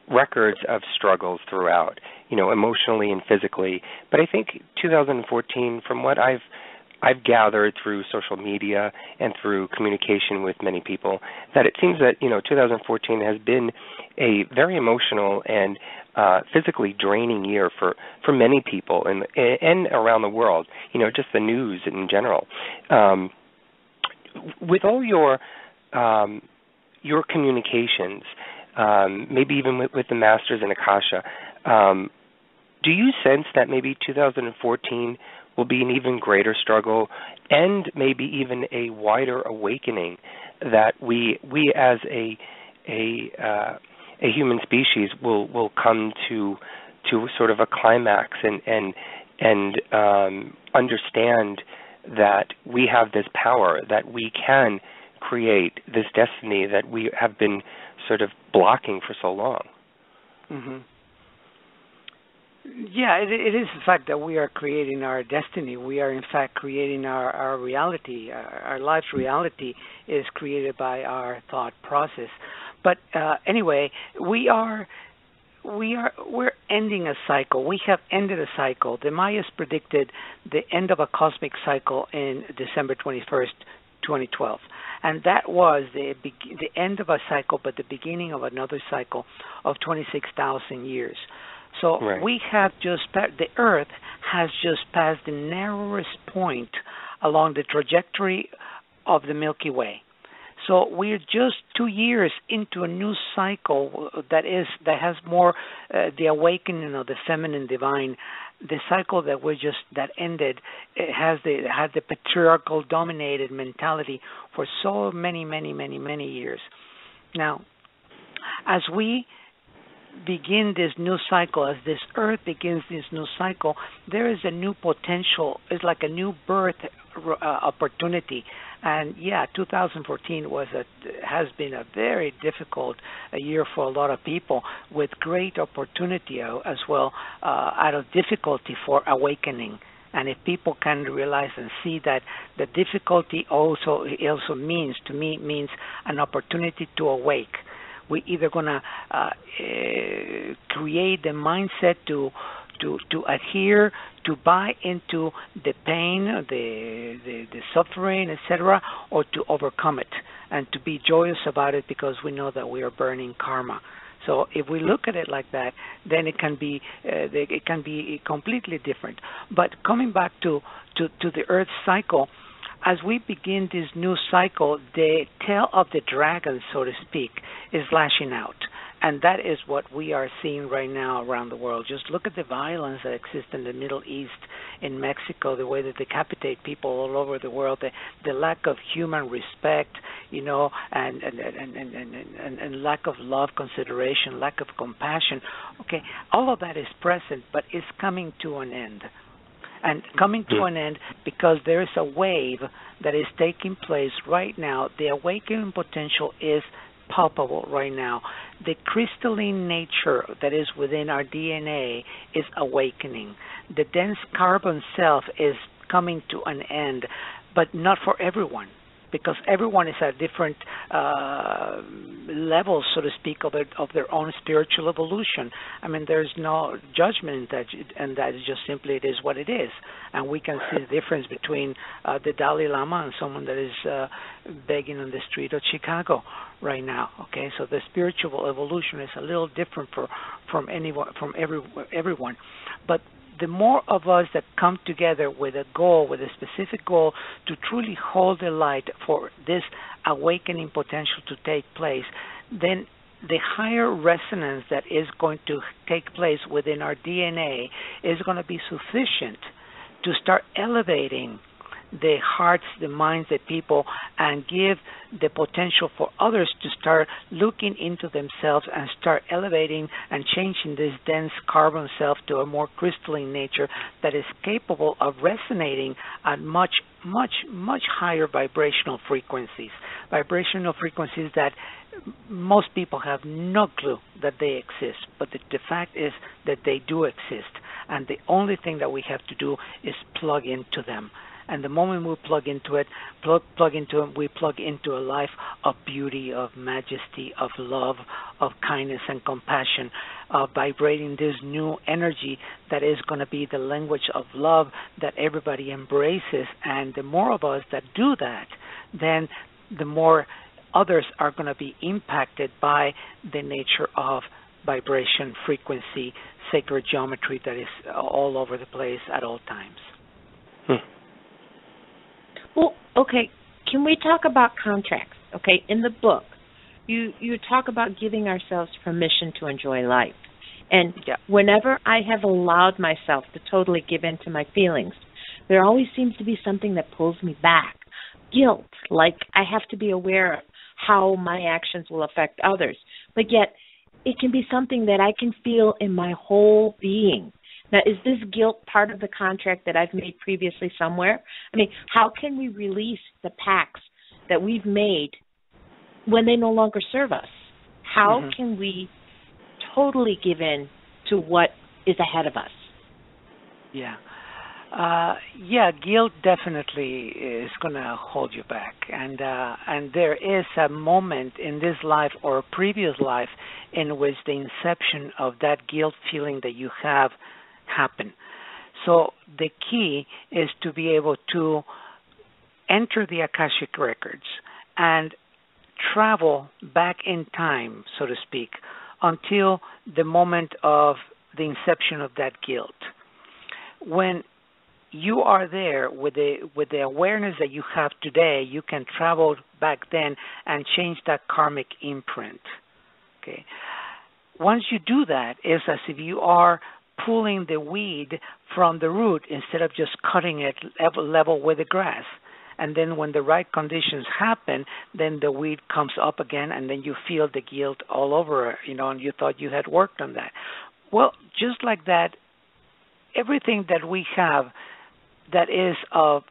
records of struggles throughout, emotionally and physically. But I think 2014, from what I've gathered through social media and through communication with many people, that it seems that 2014 has been a very emotional and physically draining year for many people and around the world. Just the news in general. With all your communications, maybe even with the masters in Akasha, do you sense that maybe 2014 will be an even greater struggle and maybe even a wider awakening that we as a human species will come to sort of a climax and understand that we have this power, that we can create this destiny that we have been sort of blocking for so long? Mm-hmm. Yeah, it is the fact that we are creating our destiny. We are, in fact, creating our reality. Our life's reality is created by our thought process. But anyway, we're ending a cycle. We have ended a cycle. The Mayas predicted the end of a cosmic cycle in December 21st, 2012. And that was the end of a cycle, but the beginning of another cycle of 26,000 years. So right. We have the Earth has just passed the narrowest point along the trajectory of the Milky Way. So we're just 2 years into a new cycle that has more the awakening of the feminine divine. The cycle that ended had the patriarchal dominated mentality for so many years. Now, as we begin this new cycle, as this Earth begins this new cycle, there is a new potential. It's like a new birth opportunity. And yeah, 2014 has been a very difficult year for a lot of people, with great opportunity as well, out of difficulty for awakening. And if people can realize and see that the difficulty also means an opportunity to awake. We're either going to create the mindset to adhere, to buy into the pain, the suffering, etc., or to overcome it and to be joyous about it because we know that we are burning karma. So if we look at it like that, then it can be completely different. But coming back to the Earth cycle, as we begin this new cycle, the tail of the dragon, so to speak, is lashing out. And that is what we are seeing right now around the world. Just look at the violence that exists in the Middle East, in Mexico, the way they decapitate people all over the world, the lack of human respect, and lack of love, consideration, lack of compassion. Okay, all of that is present, but it's coming to an end. And coming to an end because there is a wave that is taking place right now. The awakening potential is palpable right now. The crystalline nature that is within our DNA is awakening. The dense carbon self is coming to an end, but not for everyone, because everyone is at different levels, so to speak, of their own spiritual evolution. I mean, there's no judgment in that, and that is just simply it is what it is. And we can see the difference between the Dalai Lama and someone that is begging on the street of Chicago right now. Okay, so the spiritual evolution is a little different from everyone, but the more of us that come together with a goal, with a specific goal, to truly hold the light for this awakening potential to take place, then the higher resonance that is going to take place within our DNA is going to be sufficient to start elevating the hearts, the minds, the people, and give the potential for others to start looking into themselves and start elevating and changing this dense carbon self to a more crystalline nature that is capable of resonating at much, much, much higher vibrational frequencies that most people have no clue that they exist, but the fact is that they do exist, and the only thing that we have to do is plug into them. And the moment we plug into it, we plug into a life of beauty, of majesty, of love, of kindness and compassion, vibrating this new energy that is going to be the language of love that everybody embraces. And the more of us that do that, then the more others are going to be impacted by the nature of vibration, frequency, sacred geometry that is all over the place at all times. Well, okay, can we talk about contracts? Okay, in the book, you talk about giving ourselves permission to enjoy life. And whenever I have allowed myself to totally give in to my feelings, there always seems to be something that pulls me back. Guilt, like I have to be aware of how my actions will affect others. But yet, it can be something that I can feel in my whole being. Now, is this guilt part of the contract that I've made previously somewhere? I mean, how can we release the pacts that we've made when they no longer serve us? How can we totally give in to what is ahead of us? Guilt definitely is going to hold you back. And there is a moment in this life or a previous life in which the inception of that guilt feeling that you have happen. So the key is to be able to enter the Akashic Records and travel back in time, so to speak, until the moment of the inception of that guilt. When you are there with the awareness that you have today, you can travel back then and change that karmic imprint. Okay. Once you do that, it's as if you are pulling the weed from the root instead of just cutting it level with the grass. And then when the right conditions happen, then the weed comes up again, and then you feel the guilt all over, and you thought you had worked on that. Well, just like that, everything that we have that is of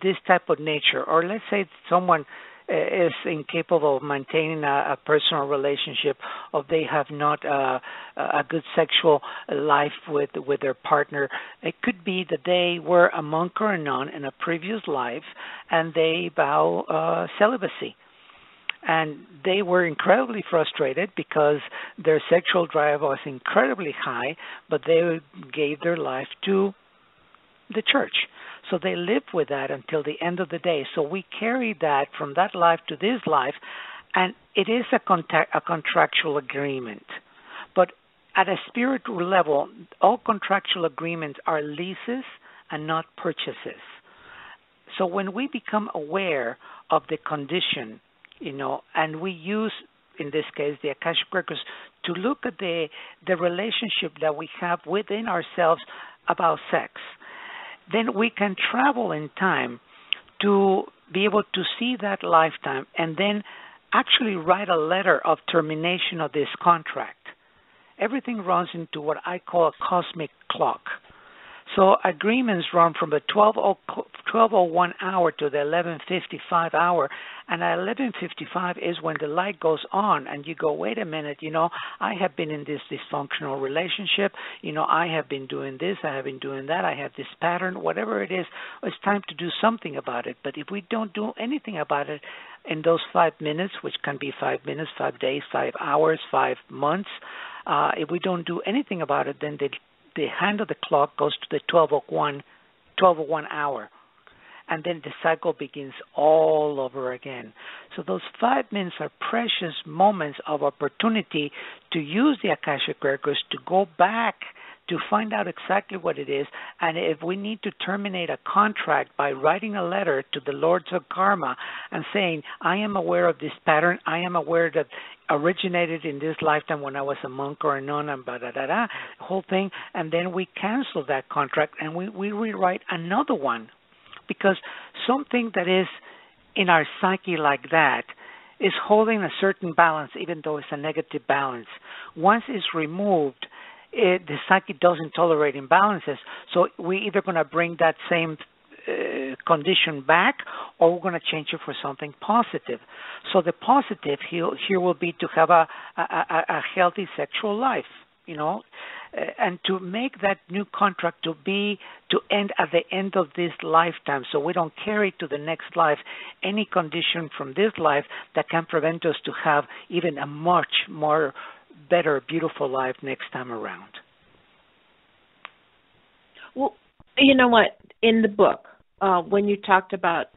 this type of nature, or let's say someone is incapable of maintaining a personal relationship, or they have not a good sexual life with their partner. It could be that they were a monk or a nun in a previous life, and they vow celibacy. And they were incredibly frustrated because their sexual drive was incredibly high, but they gave their life to the church. So they live with that until the end of the day. So we carry that from that life to this life, and it is a contractual agreement. But at a spiritual level, all contractual agreements are leases and not purchases. So when we become aware of the condition, and we use, in this case, the Akashic Records, to look at the relationship that we have within ourselves about sex, then we can travel in time to be able to see that lifetime and then actually write a letter of termination of this contract. Everything runs into what I call a cosmic clock. So agreements run from the 12:01 hour to the 11:55 hour, and at 11:55 is when the light goes on, and you go, wait a minute, I have been in this dysfunctional relationship, I have been doing this, I have been doing that, I have this pattern, whatever it is, it's time to do something about it. But if we don't do anything about it in those 5 minutes, which can be 5 minutes, 5 days, 5 hours, 5 months, if we don't do anything about it, then the hand of the clock goes to the 12:01 hour, and then the cycle begins all over again. So those 5 minutes are precious moments of opportunity to use the Akashic Records to go back to find out exactly what it is, and if we need to terminate a contract by writing a letter to the Lords of Karma and saying, I am aware of this pattern, I am aware that originated in this lifetime when I was a monk or a nun, and the whole thing, and then we cancel that contract and we rewrite another one, because something that is in our psyche like that is holding a certain balance, even though it's a negative balance. Once it's removed, the psyche doesn't tolerate imbalances, so we're either going to bring that same condition back, or we're going to change it for something positive. So the positive here will be to have a healthy sexual life, and to make that new contract to end at the end of this lifetime, so we don't carry to the next life any condition from this life that can prevent us to have even a much more better, beautiful life next time around. Well, you know what? In the book, when you talked about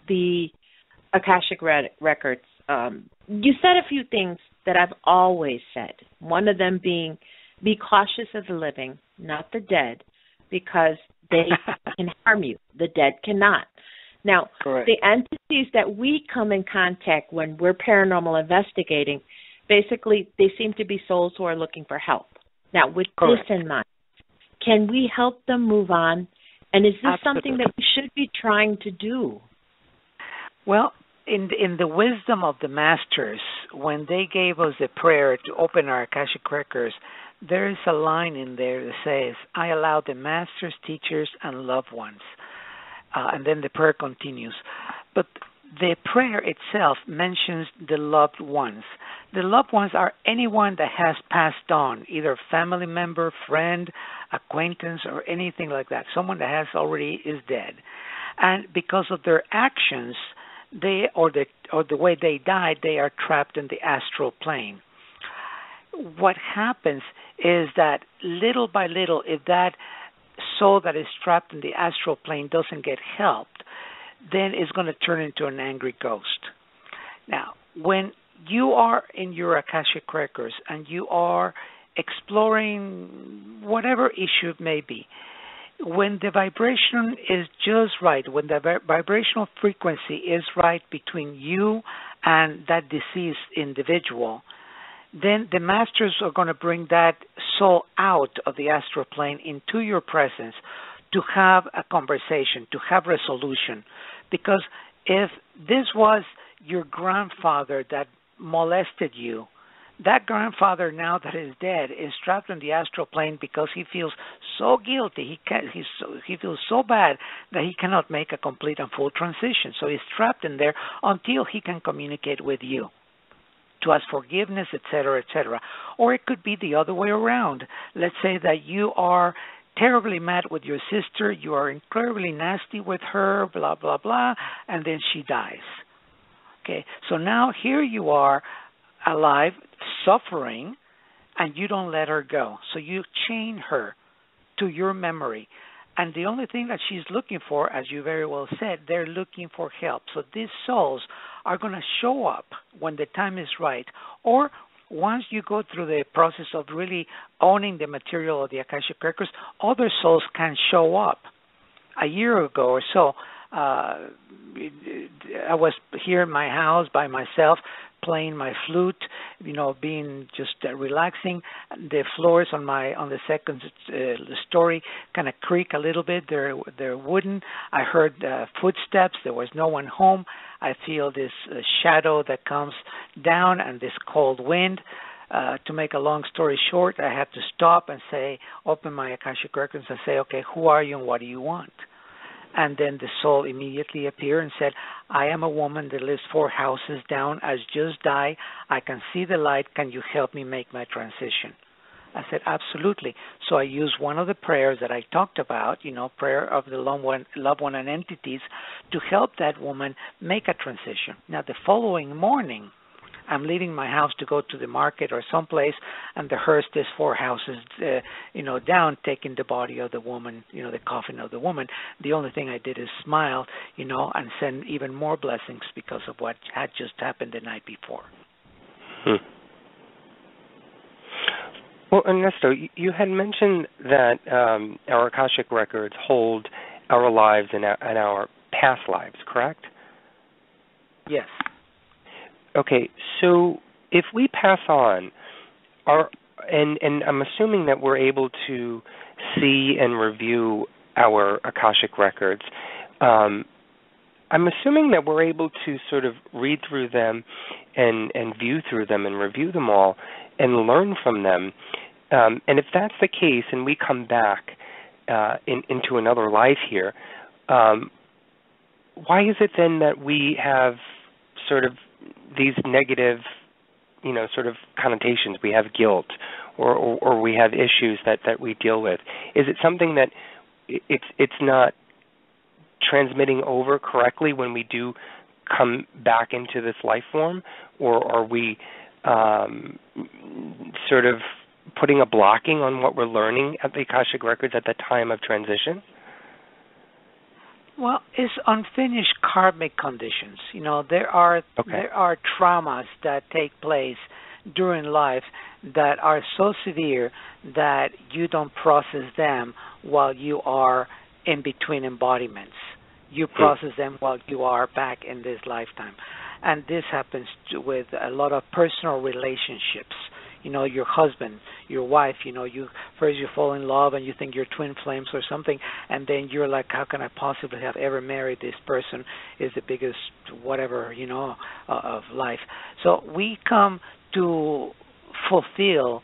the Akashic Records, you said a few things that I've always said. One of them being, be cautious of the living, not the dead, because they can harm you. The dead cannot. Now, correct. The entities that we come in contact when we're paranormal investigating, basically, they seem to be souls who are looking for help. Now, with correct. this in mind, can we help them move on? And is this Absolutely. something that we should be trying to do? Well, in the wisdom of the masters, when they gave us the prayer to open our Akashic Records, there is a line in there that says, I allow the masters, teachers, and loved ones. And then the prayer continues. But the prayer itself mentions the loved ones. The loved ones are anyone that has passed on, either family member, friend, acquaintance, or anything like that. Someone that has already is dead. And because of their actions, they or the way they died, they are trapped in the astral plane. What happens is that little by little, if that soul that is trapped in the astral plane doesn't get helped, then it's going to turn into an angry ghost. Now, when you are in your Akashic Records and you are exploring whatever issue it may be, when the vibration is just right, when the vibrational frequency is right between you and that deceased individual, then the masters are going to bring that soul out of the astral plane into your presence to have a conversation, to have resolution. Because if this was your grandfather that molested you, that grandfather, now that is dead, is trapped in the astral plane because he feels so guilty, he feels so bad that he cannot make a complete and full transition. So he's trapped in there until he can communicate with you to ask forgiveness, etc., etc. Or it could be the other way around. Let's say that you are terribly mad with your sister, you are incredibly nasty with her, blah, blah, blah, and then she dies. Okay, so now here you are alive, suffering, and you don't let her go. So you chain her to your memory. And the only thing that she's looking for, as you very well said, they're looking for help. So these souls are going to show up when the time is right, or once you go through the process of really owning the material of the Akashic Records, other souls can show up. A year ago or so, I was here in my house by myself, playing my flute, being just relaxing. The floors on the second story kind of creak a little bit. They're wooden. I heard footsteps. There was no one home. I feel this shadow that comes down and this cold wind. To make a long story short, I had to stop and open my Akashic Records and say, okay, who are you and what do you want? And then the soul immediately appeared and said, I am a woman that lives 4 houses down. I just died. I can see the light. Can you help me make my transition? I said, absolutely. So I used one of the prayers that I talked about, prayer of the loved one and entities, to help that woman make a transition. Now, the following morning, I'm leaving my house to go to the market or someplace, and the hearse is 4 houses, down, taking the body of the woman, the coffin of the woman. The only thing I did is smile, and send even more blessings because of what had just happened the night before. Well, Ernesto, you had mentioned that our Akashic Records hold our lives and our past lives, correct? Yes. Okay, so if we pass on, and I'm assuming that we're able to see and review our Akashic Records, I'm assuming that we're able to sort of read through them and view through them and review them all and learn from them. And if that's the case and we come back into another life here, why is it then that we have sort of these negative, sort of connotations? We have guilt, or we have issues that we deal with. Is it something that it's not transmitting over correctly when we do come back into this life form, or are we sort of putting a blocking on what we're learning at the Akashic Records at the time of transition? Well, it's unfinished karmic conditions. There are traumas that take place during life that are so severe that you don't process them while you are in between embodiments. You process them while you are back in this lifetime. And this happens with a lot of personal relationships. Your husband, your wife, you fall in love and you think you're twin flames or something, and then you're like, how can I possibly have ever married this person? Is the biggest whatever, of life. So we come to fulfill,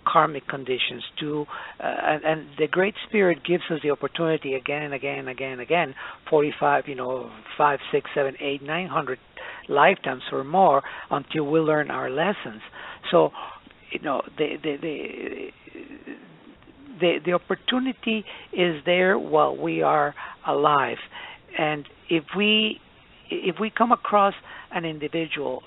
karmic conditions and the Great Spirit gives us the opportunity again and again and again and again, 45, 5, 6, 7, 8, 900 lifetimes or more until we learn our lessons. So, the opportunity is there while we are alive, and if we come across an individual,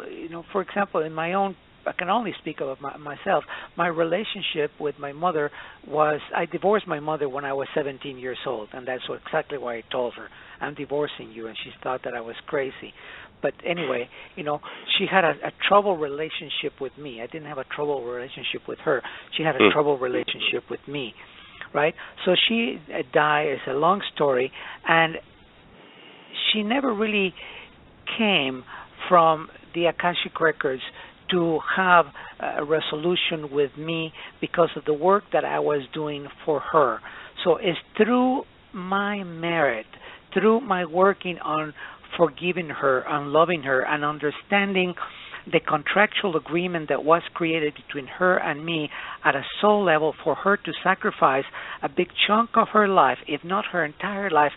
for example, in my own, I can only speak of myself. My relationship with my mother was, I divorced my mother when I was 17 years old, and that's exactly why I told her, I'm divorcing you, and she thought that I was crazy. But anyway, she had a troubled relationship with me. I didn't have a troubled relationship with her. She had a troubled relationship with me, right? So she died. It's a long story, and she never really came from the Akashic Records to have a resolution with me because of the work that I was doing for her. So it's through my merit, through my working on forgiving her and loving her and understanding the contractual agreement that was created between her and me at a soul level for her to sacrifice a big chunk of her life, if not her entire life,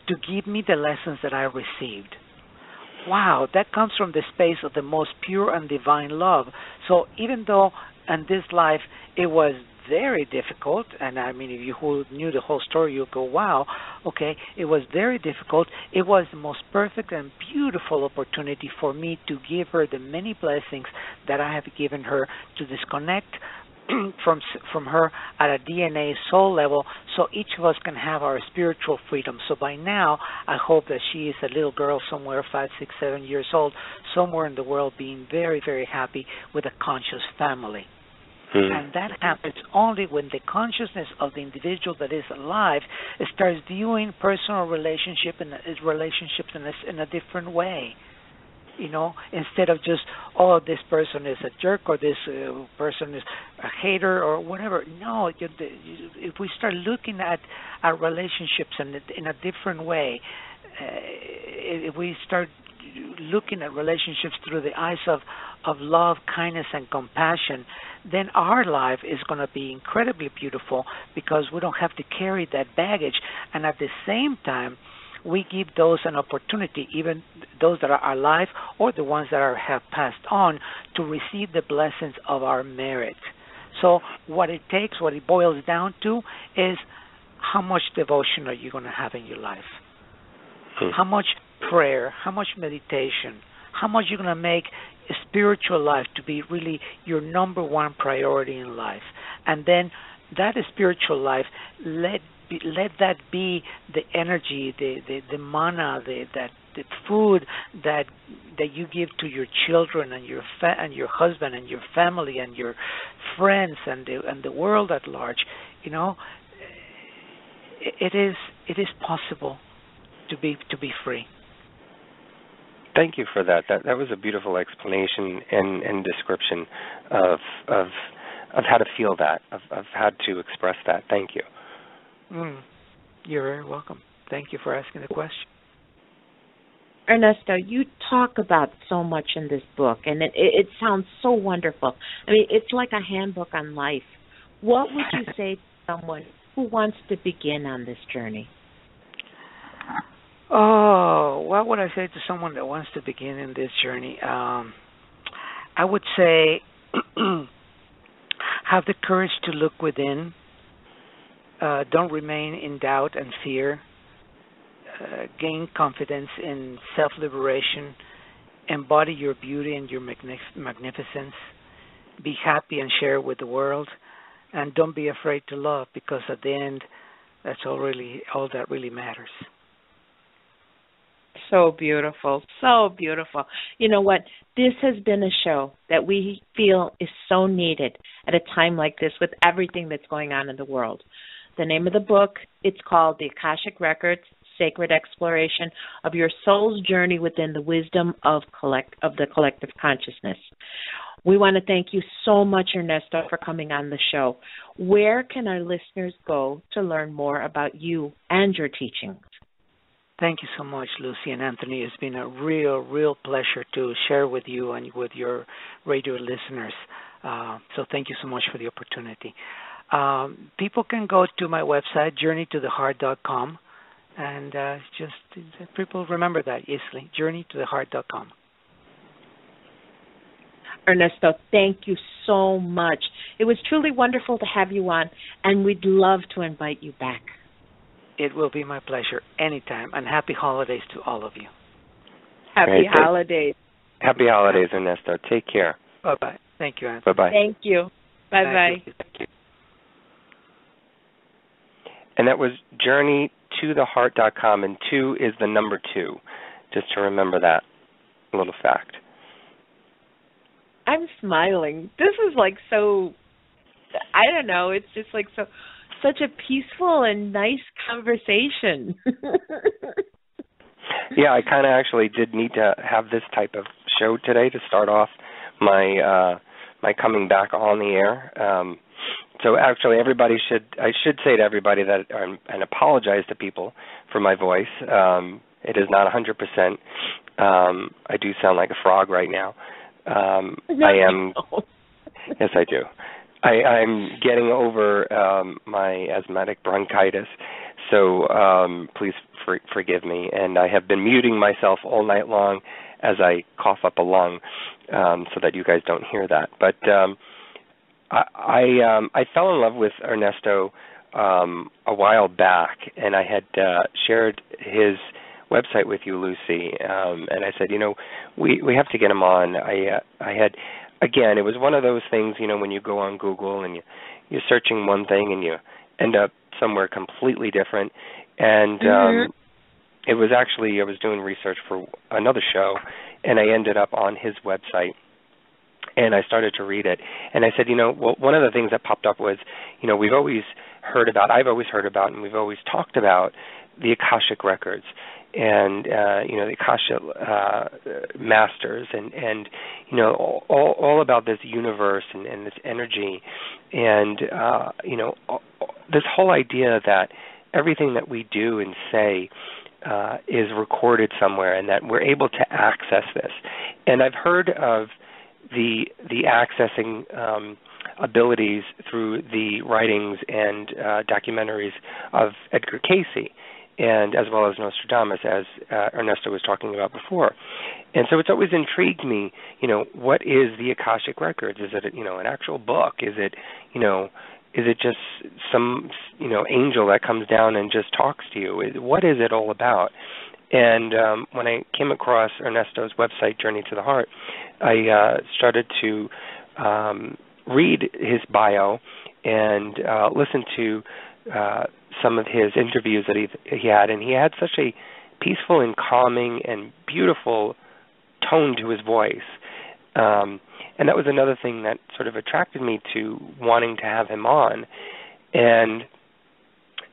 to give me the lessons that I received. Wow, that comes from the space of the most pure and divine love. So even though in this life it was very difficult, and I mean, if you knew the whole story, you'd go, wow, okay, it was very difficult. It was the most perfect and beautiful opportunity for me to give her the many blessings that I have given her, to disconnect from her at a DNA soul level, so each of us can have our spiritual freedom. So by now, I hope that she is a little girl somewhere, 5, 6, 7 years old, somewhere in the world, being very, very happy with a conscious family. And that happens only when the consciousness of the individual that is alive starts viewing personal relationships in a different way. You know, instead of just, oh, this person is a jerk or this person is a hater or whatever. No, if we start looking at our relationships in a different way, if we start looking at relationships through the eyes of love, kindness, and compassion, then our life is going to be incredibly beautiful because we don't have to carry that baggage. And at the same time, we give those an opportunity, even those that are alive or the ones that have passed on, to receive the blessings of our merit. So what it takes, what it boils down to, is how much devotion are you going to have in your life? How much prayer, how much meditation, how much you're going to make a spiritual life to be really your number one priority in life. And then that spiritual life, let that be the energy, the mana, the food that you give to your children and your husband and your family and your friends and the world at large. You know, it is possible to be free. Thank you for that. That was a beautiful explanation and description of how to feel that, of how to express that. Thank you. You're very welcome. Thank you for asking the question. Ernesto, you talk about so much in this book, and it sounds so wonderful. I mean, it's like a handbook on life. What would you say to someone who wants to begin on this journey? Oh, what would I say to someone that wants to begin in this journey? I would say have the courage to look within. Don't remain in doubt and fear. Gain confidence in self-liberation. Embody your beauty and your magnificence. Be happy and share with the world. And don't be afraid to love, because at the end, that's all that really matters. So beautiful, so beautiful. You know what? This has been a show that we feel is so needed at a time like this with everything that's going on in the world. The name of the book, it's called The Akashic Records, Sacred Exploration of Your Soul's Journey Within the Wisdom of the Collective Consciousness. We want to thank you so much, Ernesto, for coming on the show. Where can our listeners go to learn more about you and your teachings? Thank you so much, Lucy and Anthony. It's been a real pleasure to share with you and with your radio listeners. So thank you so much for the opportunity. People can go to my website, journeytotheheart.com, and just people remember that easily, journeytotheheart.com. Ernesto, thank you so much. It was truly wonderful to have you on, and we'd love to invite you back. It will be my pleasure anytime, and happy holidays to all of you. Happy holidays. Happy holidays, Ernesto. Take care. Bye-bye. Thank you, Anthony. Bye-bye. Thank you. Bye-bye. Thank you. And that was journeytotheheart.com, and 2 is the number 2, just to remember that little fact. I'm smiling. This is like so, I don't know, it's just like such a peaceful and nice conversation. Yeah, I kind of actually did need to have this type of show today to start off my coming back on the air. So actually, I should say to everybody that and apologize to people for my voice. It is not 100%. I do sound like a frog right now. I am. Yes, I do. I'm getting over my asthmatic bronchitis, so please forgive me. And I have been muting myself all night long as I cough up a lung, so that you guys don't hear that. But I fell in love with Ernesto a while back, and I had shared his website with you, Lucy, and I said, we have to get him on. I had again, it was one of those things, when you go on Google and you're searching one thing and you end up somewhere completely different. And it was actually, I was doing research for another show, and I ended up on his website, and I started to read it. And I said, one of the things that popped up was, I've always heard about, and we've always talked about the Akashic Records and, the Akasha masters and all about this universe and this energy and, this whole idea that everything that we do and say is recorded somewhere and that we're able to access this. And I've heard of the accessing abilities through the writings and documentaries of Edgar Cayce, and as well as Nostradamus, as Ernesto was talking about before. And so it's always intrigued me, what is the Akashic Records? Is it, an actual book? Is it just some, angel that comes down and just talks to you? What is it all about? And when I came across Ernesto's website, Journey to the Heart, I started to read his bio and listen to some of his interviews that he had, and he had such a peaceful and calming and beautiful tone to his voice. And that was another thing that sort of attracted me to wanting to have him on. And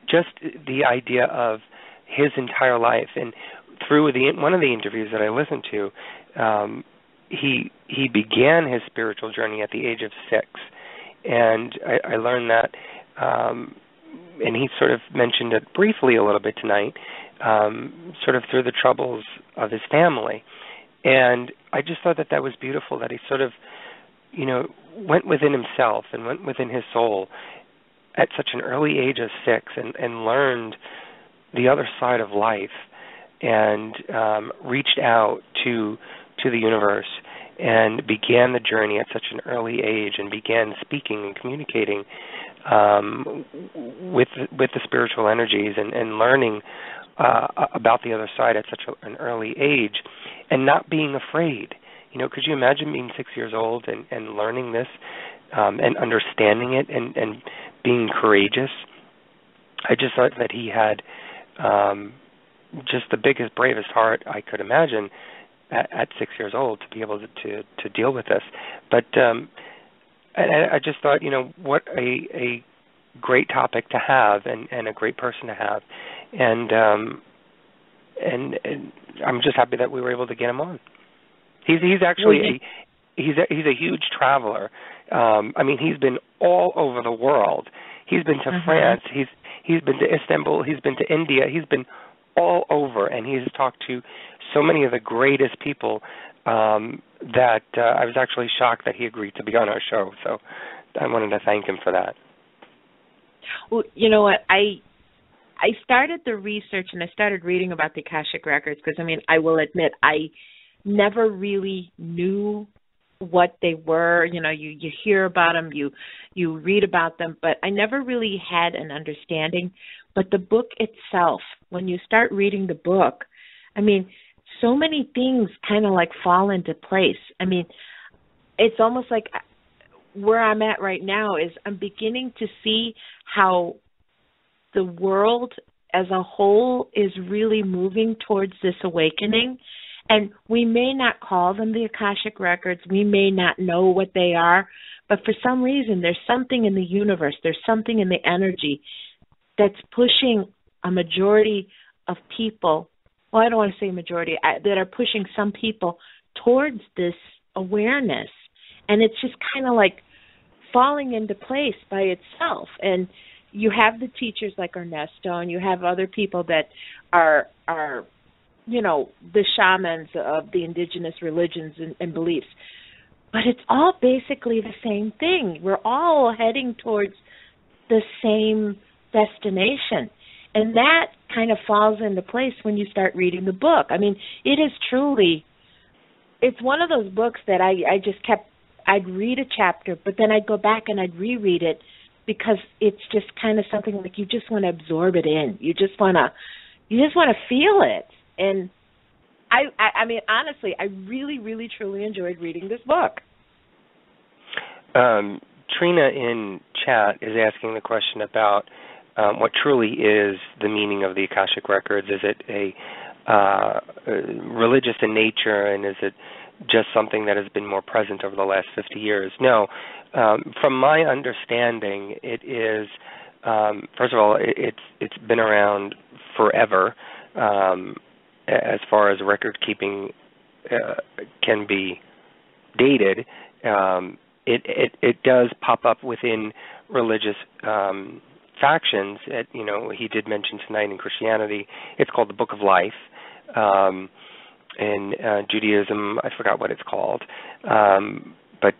just the idea of his entire life. And through one of the interviews that I listened to, he began his spiritual journey at the age of 6. And I learned that, and he sort of mentioned it briefly a little bit tonight, sort of through the troubles of his family. And I just thought that was beautiful, that he sort of, went within himself and went within his soul at such an early age of 6 and learned the other side of life and reached out to the universe and began the journey at such an early age and began speaking and communicating with the spiritual energies and learning about the other side at such an early age and not being afraid. Could you imagine being 6 years old and learning this and understanding it and being courageous? I just thought that he had just the biggest, bravest heart I could imagine at 6 years old to be able to deal with this. But I just thought, what a great topic to have and a great person to have. And I'm just happy that we were able to get him on. He's actually he's a huge traveler. He's been all over the world. He's been to France. He's been to Istanbul. He's been to India. He's been all over, and he's talked to so many of the greatest people that I was actually shocked that he agreed to be on our show. So I wanted to thank him for that. Well, you know what? I started the research and I started reading about the Akashic Records because, I will admit, I never really knew what they were. You hear about them, you read about them, but I never really had an understanding. But the book itself, when you start reading the book, so many things kind of like fall into place. It's almost like where I'm at right now is I'm beginning to see how the world as a whole is really moving towards this awakening. And we may not call them the Akashic Records. We may not know what they are. But for some reason, there's something in the universe. There's something in the energy that's pushing a majority of people. Well, I don't want to say majority, that are pushing some people towards this awareness. And it's just kind of like falling into place by itself. And you have the teachers like Ernesto, and you have other people that are the shamans of the indigenous religions and beliefs. But it's all basically the same thing. We're all heading towards the same destination. And that kind of falls into place when you start reading the book. It is truly, it's one of those books that I just I'd read a chapter, but then I'd go back and I'd reread it because it's just kind of something like you just want to absorb it in. You just want to feel it. And I honestly, I really, really, truly enjoyed reading this book. Trina in chat is asking the question about what truly is the meaning of the Akashic Records. Is it a religious in nature, and is it just something that has been more present over the last 50 years? No. From my understanding, it is, first of all, it's been around forever as far as record keeping can be dated. It does pop up within religious factions. He did mention tonight in Christianity, it's called the Book of Life. In Judaism, I forgot what it's called, but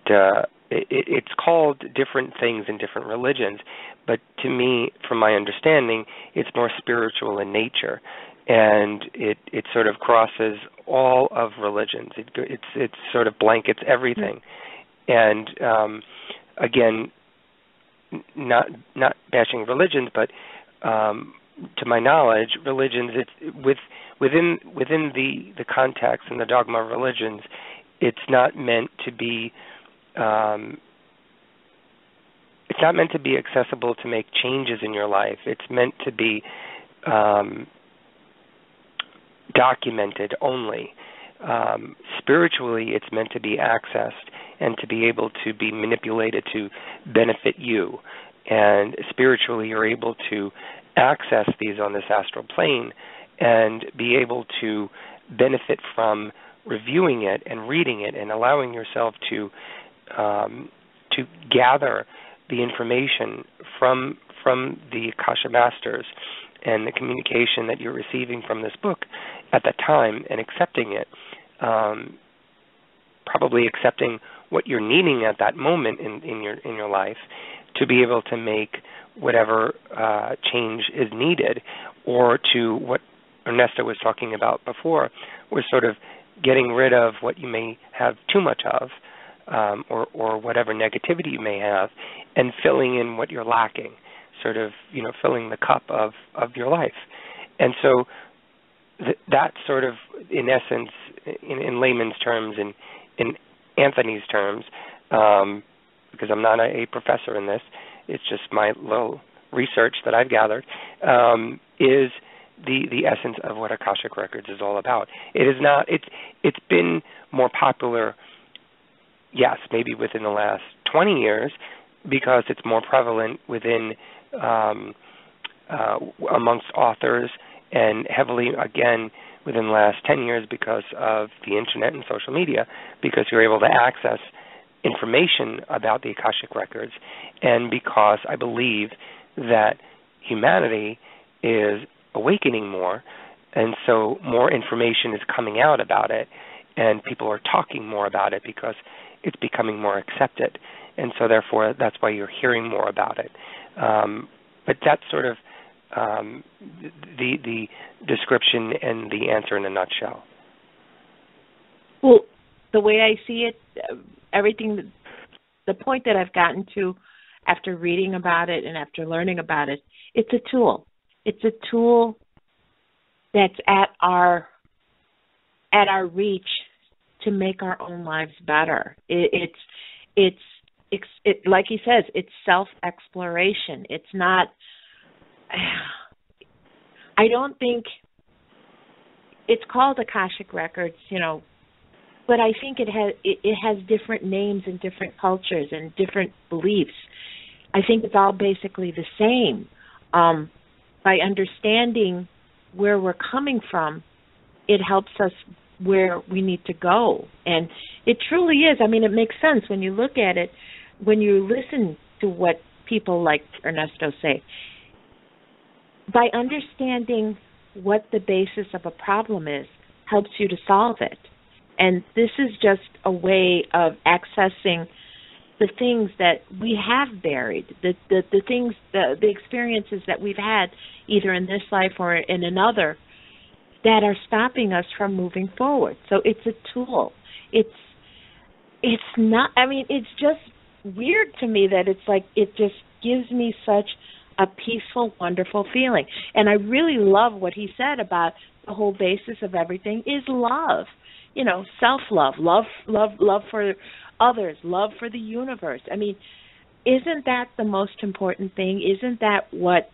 it's called different things in different religions. But to me, from my understanding, it's more spiritual in nature, and it sort of crosses all of religions. It sort of blankets everything. And again, not bashing religions, but to my knowledge, religions, it's within the context and the dogma of religions, it's not meant to be accessible to make changes in your life. It's meant to be documented only. Spiritually, it's meant to be accessed and to be able to be manipulated to benefit you. And spiritually, you're able to access these on this astral plane and be able to benefit from reviewing it and reading it and allowing yourself to gather the information from the Akasha Masters and the communication that you're receiving from this book at that time, and accepting it, probably accepting what you're needing at that moment in your life to be able to make whatever change is needed, or to what Ernesto was talking about before, was sort of getting rid of what you may have too much of, or whatever negativity you may have, and filling in what you're lacking, sort of, filling the cup of your life. And so that's sort of, in essence, in layman's terms, in Anthony's terms, because I'm not a professor in this, it's just my little research that I've gathered, is the essence of what Akashic Records is all about. It is not. It's been more popular, yes, maybe within the last 20 years, because it's more prevalent within amongst authors, and heavily, again, within the last 10 years because of the internet and social media, because you're able to access information about the Akashic Records, and because I believe that humanity is awakening more, and so more information is coming out about it, and people are talking more about it because it's becoming more accepted, and so therefore that's why you're hearing more about it. But that's sort of the description and the answer in a nutshell. Well, the way I see it, everything, the point that I've gotten to after reading about it and after learning about it, it's a tool. It's a tool that's at our reach to make our own lives better. It's like he says, it's self-exploration. It's not. I don't think it's called Akashic Records, but I think it has different names in different cultures and different beliefs. I think it's all basically the same. By understanding where we're coming from, it helps us where we need to go. And it truly is. I mean, it makes sense when you look at it, when you listen to what people like Ernesto say. By understanding what the basis of a problem is, helps you to solve it. And this is just a way of accessing the things that we have buried, the things, the experiences that we've had either in this life or in another that are stopping us from moving forward. So it's a tool. It's not, I mean, it's just weird to me that it's like it just gives me such a peaceful, wonderful feeling. And I really love what he said about the whole basis of everything is love. Self-love, love for others, love for the universe. I mean, isn't that the most important thing? Isn't that what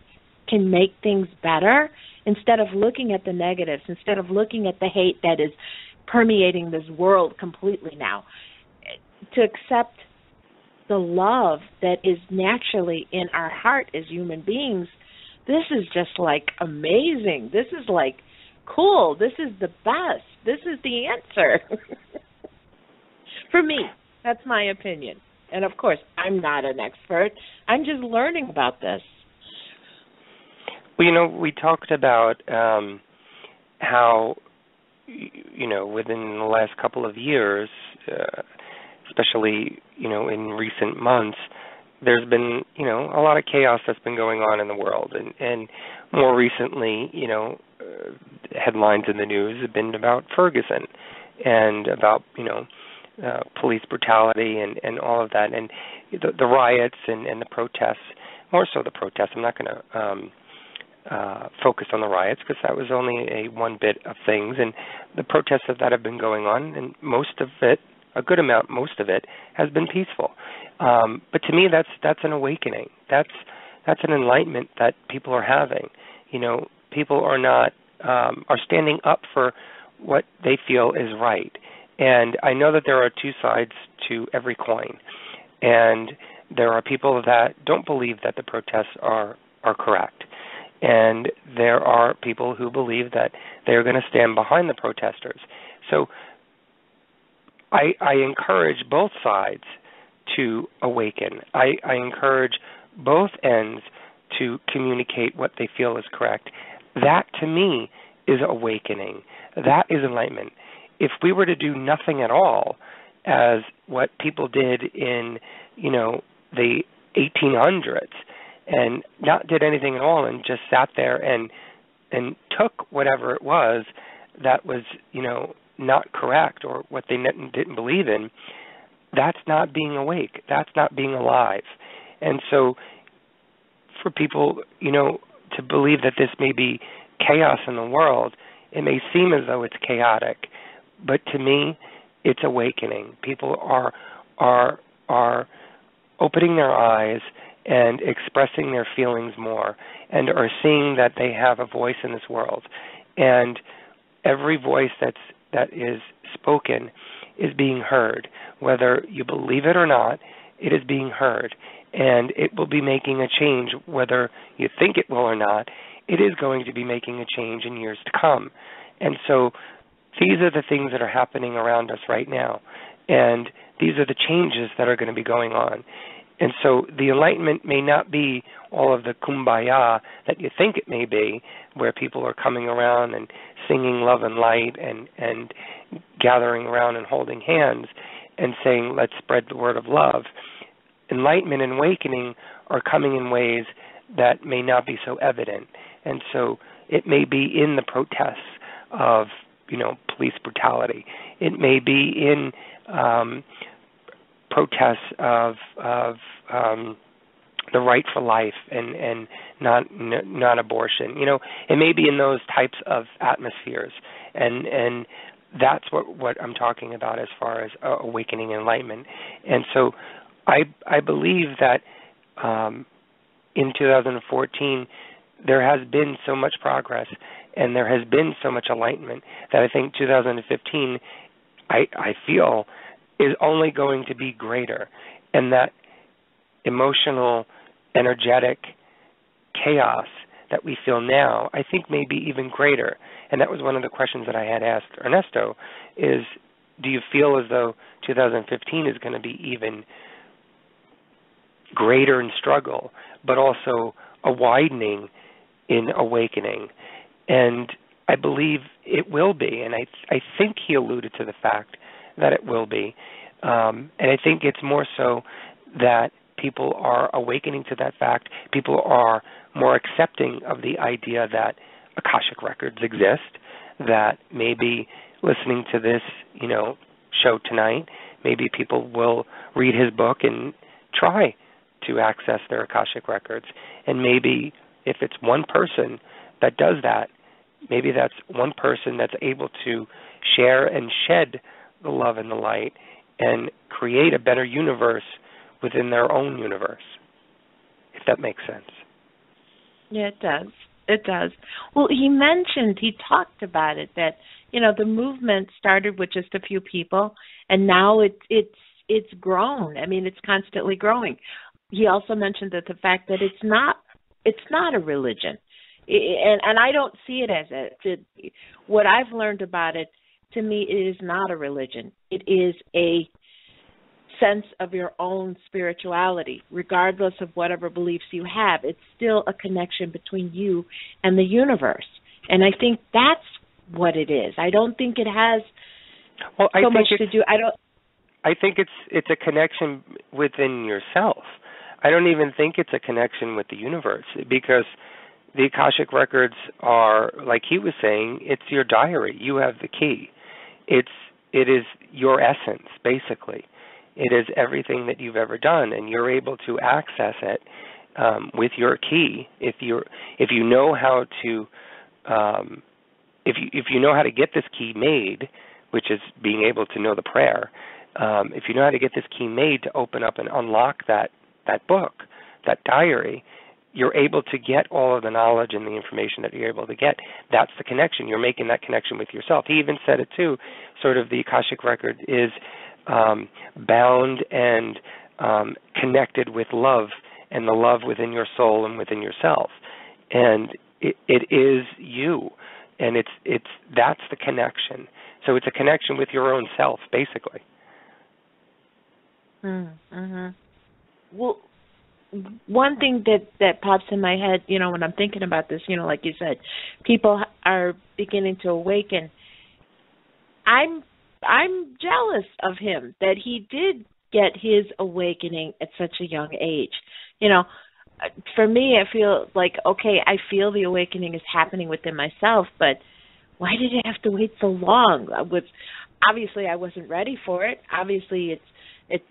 can make things better? Instead of looking at the negatives, instead of looking at the hate that is permeating this world completely now, to accept the love that is naturally in our heart as human beings, this is just like amazing. This is like cool. This is the best. This is the answer. For me, that's my opinion. And of course, I'm not an expert. I'm just learning about this. Well, we talked about how, within the last couple of years, especially, in recent months, there's been, a lot of chaos that's been going on in the world. And more recently, headlines in the news have been about Ferguson and about, police brutality and all of that. And the riots and the protests, more so the protests. I'm not going to focus on the riots because that was only one bit of things. And the protests that have been going on, and most of it, most of it has been peaceful. But to me, that's an awakening. That's an enlightenment that people are having. People are standing up for what they feel is right. And I know that there are two sides to every coin. And there are people that don't believe that the protests are correct. And there are people who believe that they're going to stand behind the protesters. So I encourage both sides to awaken. I encourage both ends to communicate what they feel is correct. That, to me, is awakening. That is enlightenment. If we were to do nothing at all, as what people did in, the 1800s, and not did anything at all and just sat there and took whatever it was that was, not correct or what they didn't believe in, that's not being awake. That's not being alive. And so for people, to believe that this may be chaos in the world, it may seem as though it's chaotic, but to me, it's awakening. People are opening their eyes and expressing their feelings more, and are seeing that they have a voice in this world. And every voice that is spoken is being heard. Whether you believe it or not, it is being heard. And it will be making a change, whether you think it will or not. It is going to be making a change in years to come. And so these are the things that are happening around us right now. And these are the changes that are going to be going on. And so the enlightenment may not be all of the kumbaya that you think it may be, where people are coming around and singing love and light and gathering around and holding hands and saying, let's spread the word of love. Enlightenment and awakening are coming in ways that may not be so evident. And so it may be in the protests of, police brutality. It may be in protests of the right for life and not abortion. It may be in those types of atmospheres, and that's what I'm talking about as far as awakening and enlightenment. And so I believe that in 2014 there has been so much progress and there has been so much enlightenment that I think 2015 I feel is only going to be greater, and that emotional, energetic chaos that we feel now, I think may be even greater. And that was one of the questions that I had asked Ernesto, is do you feel as though 2015 is going to be even greater in struggle, but also a widening in awakening? And I believe it will be, and I think he alluded to the fact that it will be. And I think it's more so that people are awakening to that fact. People are more accepting of the idea that Akashic Records exist, that maybe listening to this, show tonight, maybe people will read his book and try to access their Akashic Records. And maybe if it's one person that does that, maybe that's one person that's able to share and shed the love and the light and create a better universe within their own universe, if that makes sense. Yeah, it does. It does. Well, he talked about it, that, the movement started with just a few people, and now it's grown. I mean, it's constantly growing. He also mentioned that the fact that it's not a religion, and I don't see it as what I've learned about it. To me, it is not a religion. It is a sense of your own spirituality, regardless of whatever beliefs you have. It's still a connection between you and the universe, and I think that's what it is. I don't think it has so much to do. I think it's a connection within yourself. I don't even think it's a connection with the universe, because the Akashic Records are, like he was saying, it's your diary. You have the key. It is your essence, basically. It is everything that you've ever done, and you're able to access it with your key. If you know how to if you know how to get this key made, which is being able to know the prayer, if you know how to get this key made to open up and unlock that book, that diary, you're able to get all of the knowledge and the information that you're able to get. That's the connection. You're making that connection with yourself. He even said it too, sort of the Akashic Record is bound and connected with love, and the love within your soul and within yourself. And it is you, and that's the connection. So it's a connection with your own self, basically. Mm-hmm. Well, one thing that pops in my head, when I'm thinking about this, like you said, people are beginning to awaken. I'm jealous of him that he did get his awakening at such a young age. For me, I feel like, okay, I feel the awakening is happening within myself, but why did it have to wait so long? Obviously, I wasn't ready for it. Obviously, it's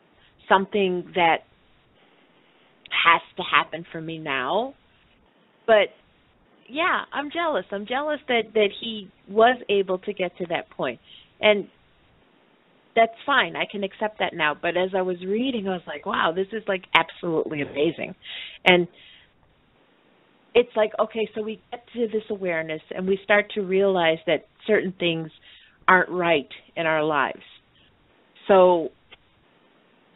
something that has to happen for me now. But yeah, I'm jealous. I'm jealous that he was able to get to that point. And that's fine. I can accept that now. But as I was reading, I was like, wow, this is like absolutely amazing. And it's like, okay, so we get to this awareness and we start to realize that certain things aren't right in our lives. So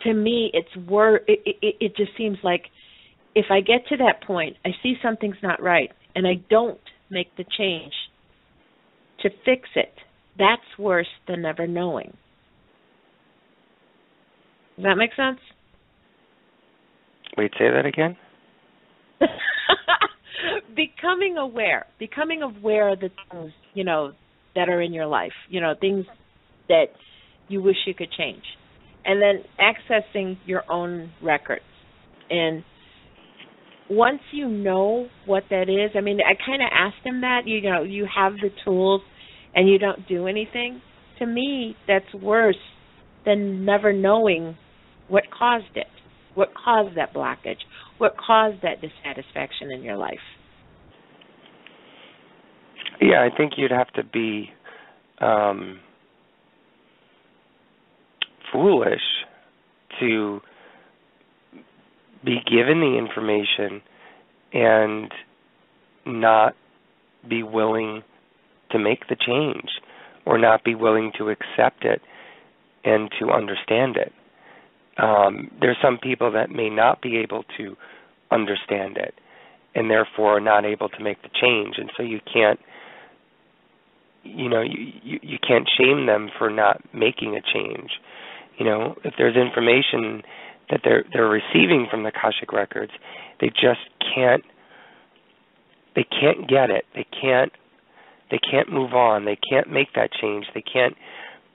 to me, it just seems like if I get to that point, I see something's not right, and I don't make the change to fix it, that's worse than never knowing. Does that make sense? Wait, say that again? Becoming aware of the things, that are in your life, things that you wish you could change. And then accessing your own records. And once you know what that is, I mean, I kind of asked him that, you have the tools and you don't do anything. To me, that's worse than never knowing what caused it, what caused that blockage, what caused that dissatisfaction in your life. Yeah, I think you'd have to be foolish to be given the information and not be willing to make the change, or not be willing to accept it and to understand it. There's some people that may not be able to understand it and therefore are not able to make the change, and so you can't you can't shame them for not making a change. If there's information that they're receiving from the Akashic Records, they just can't get it. They can't move on. They can't make that change. They can't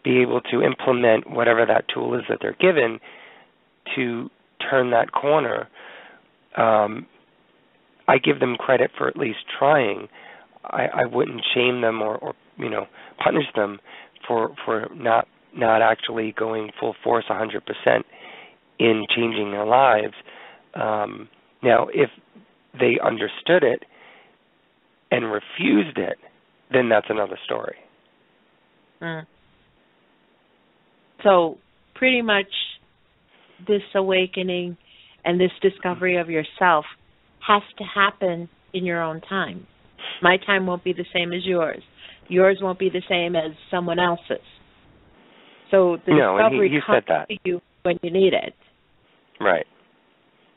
be able to implement whatever that tool is that they're given to turn that corner. I give them credit for at least trying. I wouldn't shame them or punish them for not actually going full force 100% in changing their lives. Now, if they understood it and refused it, then that's another story. So pretty much this awakening and this discovery of yourself has to happen in your own time. My time won't be the same as yours. Yours won't be the same as someone else's. So the discovery comes to you when you need it. Right.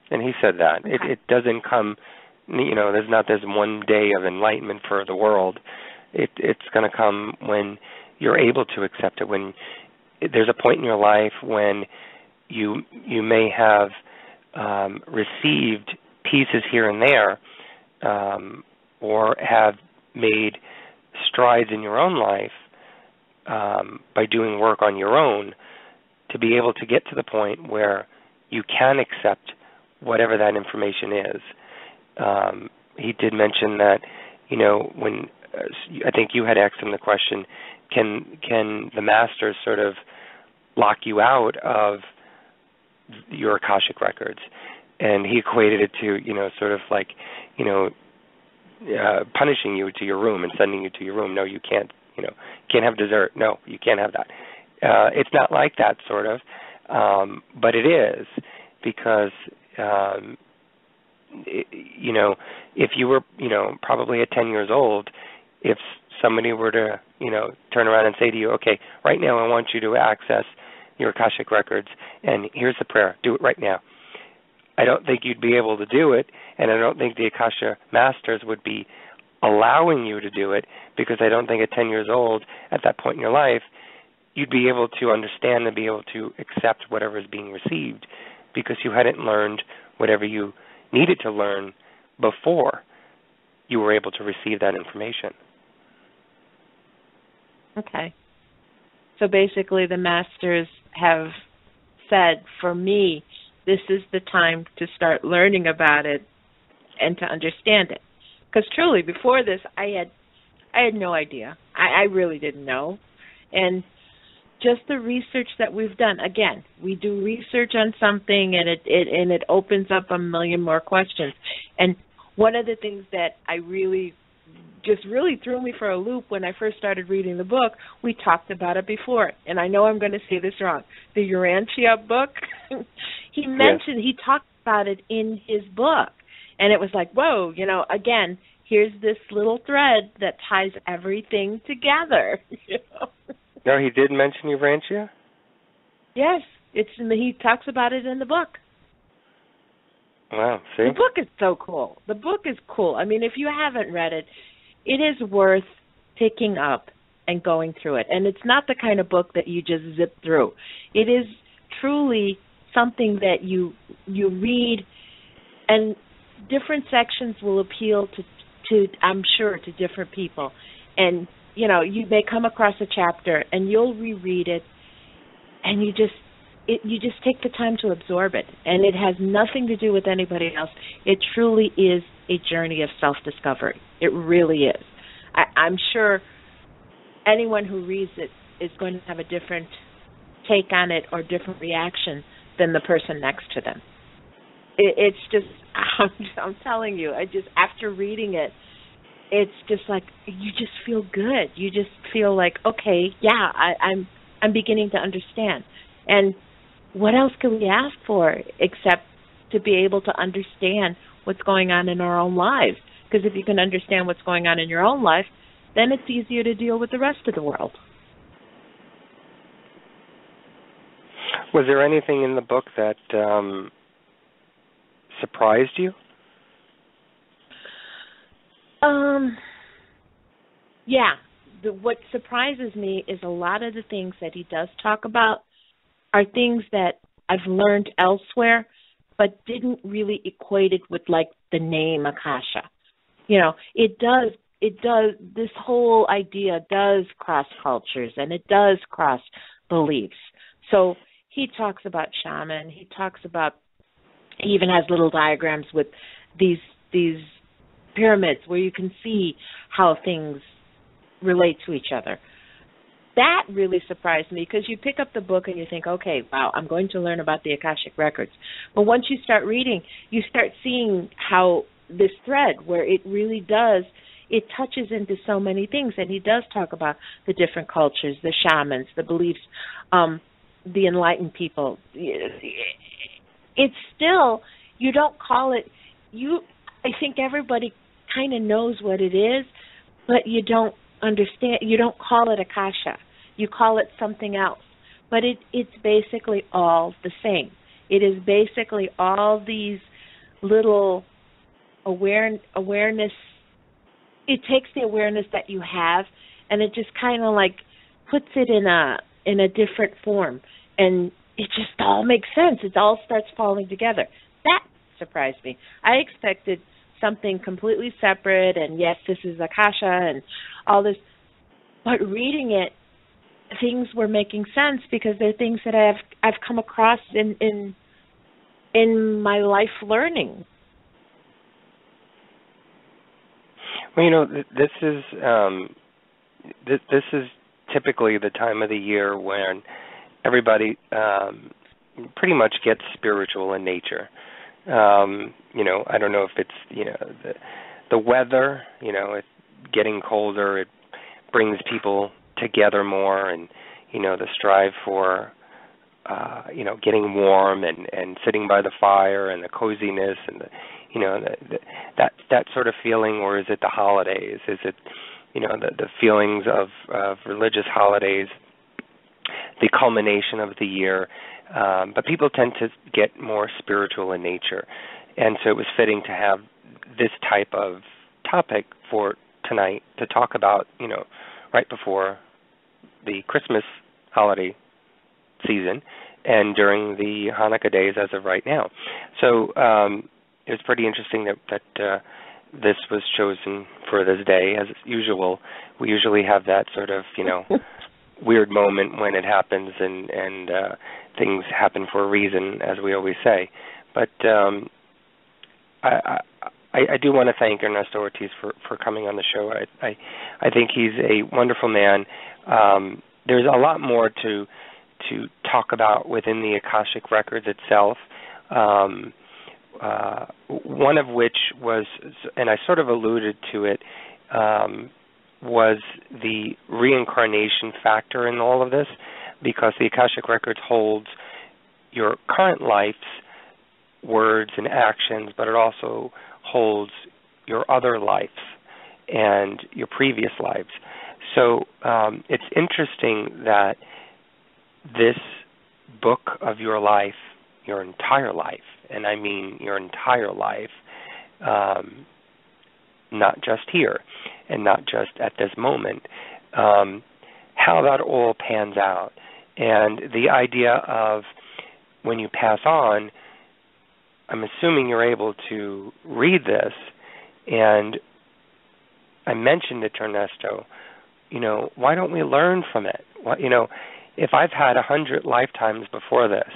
And he said that. Okay. It doesn't come, there's not this one day of enlightenment for the world. It's going to come when you're able to accept it, when there's a point in your life when you may have received pieces here and there, or have made strides in your own life by doing work on your own, to be able to get to the point where you can accept whatever that information is. He did mention that, when I think you had asked him the question, can the masters sort of lock you out of your Akashic records? And he equated it to, sort of like, punishing you to your room and sending you to your room. No, you can't, can't have dessert. No, you can't have that. It's not like that, sort of, but it is, because, if you were, probably at 10 years old, if somebody were to, turn around and say to you, okay, right now I want you to access your Akashic records, and here's the prayer, do it right now. I don't think you'd be able to do it, and I don't think the Akasha Masters would be allowing you to do it, because I don't think at 10 years old, at that point in your life, you'd be able to understand and be able to accept whatever is being received, because you hadn't learned whatever you needed to learn before you were able to receive that information. Okay. So basically the Masters have said, for me, this is the time to start learning about it and to understand it. Because truly, before this, I had no idea. I really didn't know. And just the research that we've done, again, we do research on something and it opens up a million more questions. And one of the things that I really threw me for a loop when I first started reading the book, we talked about it before, and I know I'm going to say this wrong, the Urantia book. He mentioned, He talked about it in his book, and it was like, whoa, again, here's this little thread that ties everything together. No, he did mention Urantia? Yes, he talks about it in the book. Wow, see? The book is so cool. The book is cool. I mean, if you haven't read it, it is worth picking up and going through it. And it's not the kind of book that you just zip through. It is truly something that you read, and different sections will appeal to I'm sure, to different people. And, you may come across a chapter and you'll reread it, and you just take the time to absorb it. And it has nothing to do with anybody else. It truly is a journey of self-discovery. It really is. I'm sure anyone who reads it is going to have a different take on it or different reaction than the person next to them. It's just, I'm telling you, after reading it, it's just like, you just feel good. You just feel like, okay, yeah, I'm beginning to understand. And what else can we ask for except to be able to understand what's going on in our own lives? Because if you can understand what's going on in your own life, then it's easier to deal with the rest of the world. Was there anything in the book that surprised you? Yeah. What surprises me is a lot of the things that he does talk about are things that I've learned elsewhere, but didn't really equate it with, like, the name Akasha. It does, this whole idea does cross cultures, and it does cross beliefs. So he talks about shaman, he even has little diagrams with these pyramids where you can see how things relate to each other. That really surprised me, because you pick up the book and you think, okay, wow, I'm going to learn about the Akashic Records. But once you start reading, you start seeing how this thread, where it really does, it touches into so many things. And he does talk about the different cultures, the shamans, the beliefs. the enlightened people. It's still, you don't call it, I think everybody kind of knows what it is, but you don't understand, you don't call it Akasha. You call it something else. But it's basically all the same. It is basically all these little awareness. It takes the awareness that you have, and it just kind of like puts it in a different form, and it just all makes sense. It all starts falling together. That surprised me. I expected something completely separate, and yes, this is Akasha and all this, but reading it, things were making sense because they're things that I've come across in my life learning. Well, this is typically the time of the year when everybody pretty much gets spiritual in nature. I don't know if it's the weather. It's getting colder. It brings people together more, and the strive for getting warm and sitting by the fire and the coziness and that sort of feeling. Or is it the holidays? Is it the feelings of religious holidays, the culmination of the year? But people tend to get more spiritual in nature, and so it was fitting to have this type of topic for tonight to talk about, right before the Christmas holiday season and during the Hanukkah days as of right now. So it was pretty interesting that this was chosen for this day. As usual, we usually have that sort of, weird moment when it happens, and things happen for a reason, as we always say. But I do want to thank Ernesto Ortiz for coming on the show. I think he's a wonderful man. There's a lot more to talk about within the Akashic Records itself. One of which was, and I sort of alluded to it, was the reincarnation factor in all of this, because the Akashic Records holds your current life's words and actions, but it also holds your other lives and your previous lives. So it's interesting that this book of your life, your entire life, and I mean your entire life, not just here and not just at this moment, how that all pans out. And the idea of when you pass on, I'm assuming you're able to read this, and I mentioned it to Ernesto, why don't we learn from it? If I've had 100 lifetimes before this,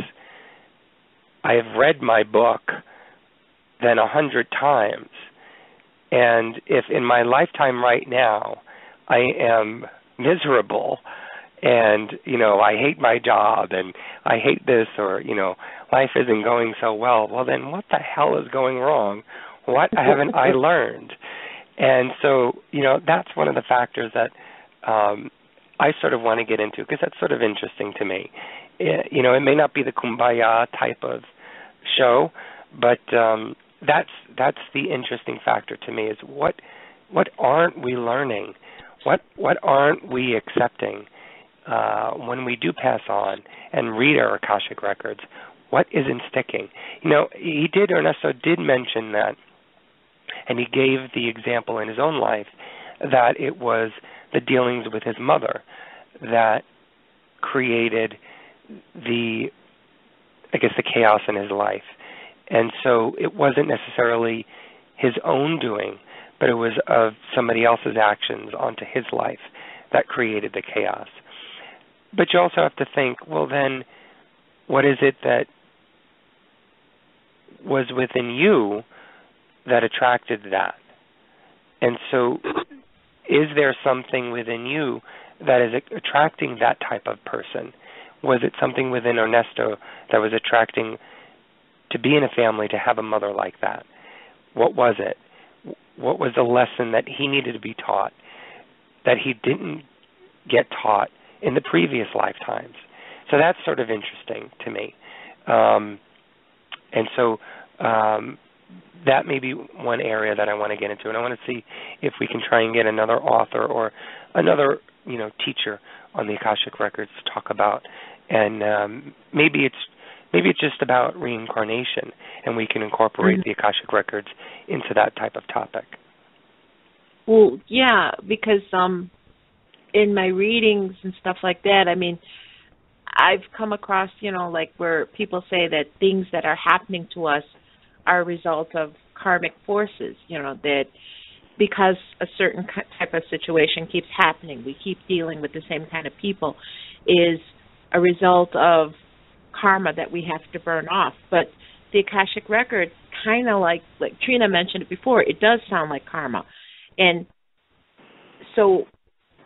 I have read my book then 100 times, and if in my lifetime right now I am miserable and, I hate my job and I hate this, or, life isn't going so well then what the hell is going wrong? What haven't I learned? And so, that's one of the factors that I sort of want to get into, because that's sort of interesting to me. It may not be the kumbaya type of show, but that's the interesting factor to me, is what aren't we learning? What aren't we accepting when we do pass on and read our Akashic Records? What isn't sticking? Ernesto did mention that, and he gave the example in his own life that it was the dealings with his mother that created the chaos in his life. And so it wasn't necessarily his own doing, but it was of somebody else's actions onto his life that created the chaos. But you also have to think, well, then, what is it that was within you that attracted that? And so is there something within you that is attracting that type of person? Was it something within Ernesto that was attracting to be in a family, to have a mother like that? What was it? What was the lesson that he needed to be taught that he didn't get taught in the previous lifetimes? So that's sort of interesting to me. And so that may be one area that I want to get into, and I want to see if we can try and get another author or another, teacher on the Akashic Records to talk about. And maybe it's just about reincarnation, and we can incorporate the Akashic Records into that type of topic. Well, yeah, because in my readings and stuff like that, I mean, I've come across, like where people say that things that are happening to us are a result of karmic forces, that because a certain type of situation keeps happening, we keep dealing with the same kind of people, is a result of karma that we have to burn off. But the Akashic Record, kind of like Trina mentioned it before, it does sound like karma. And so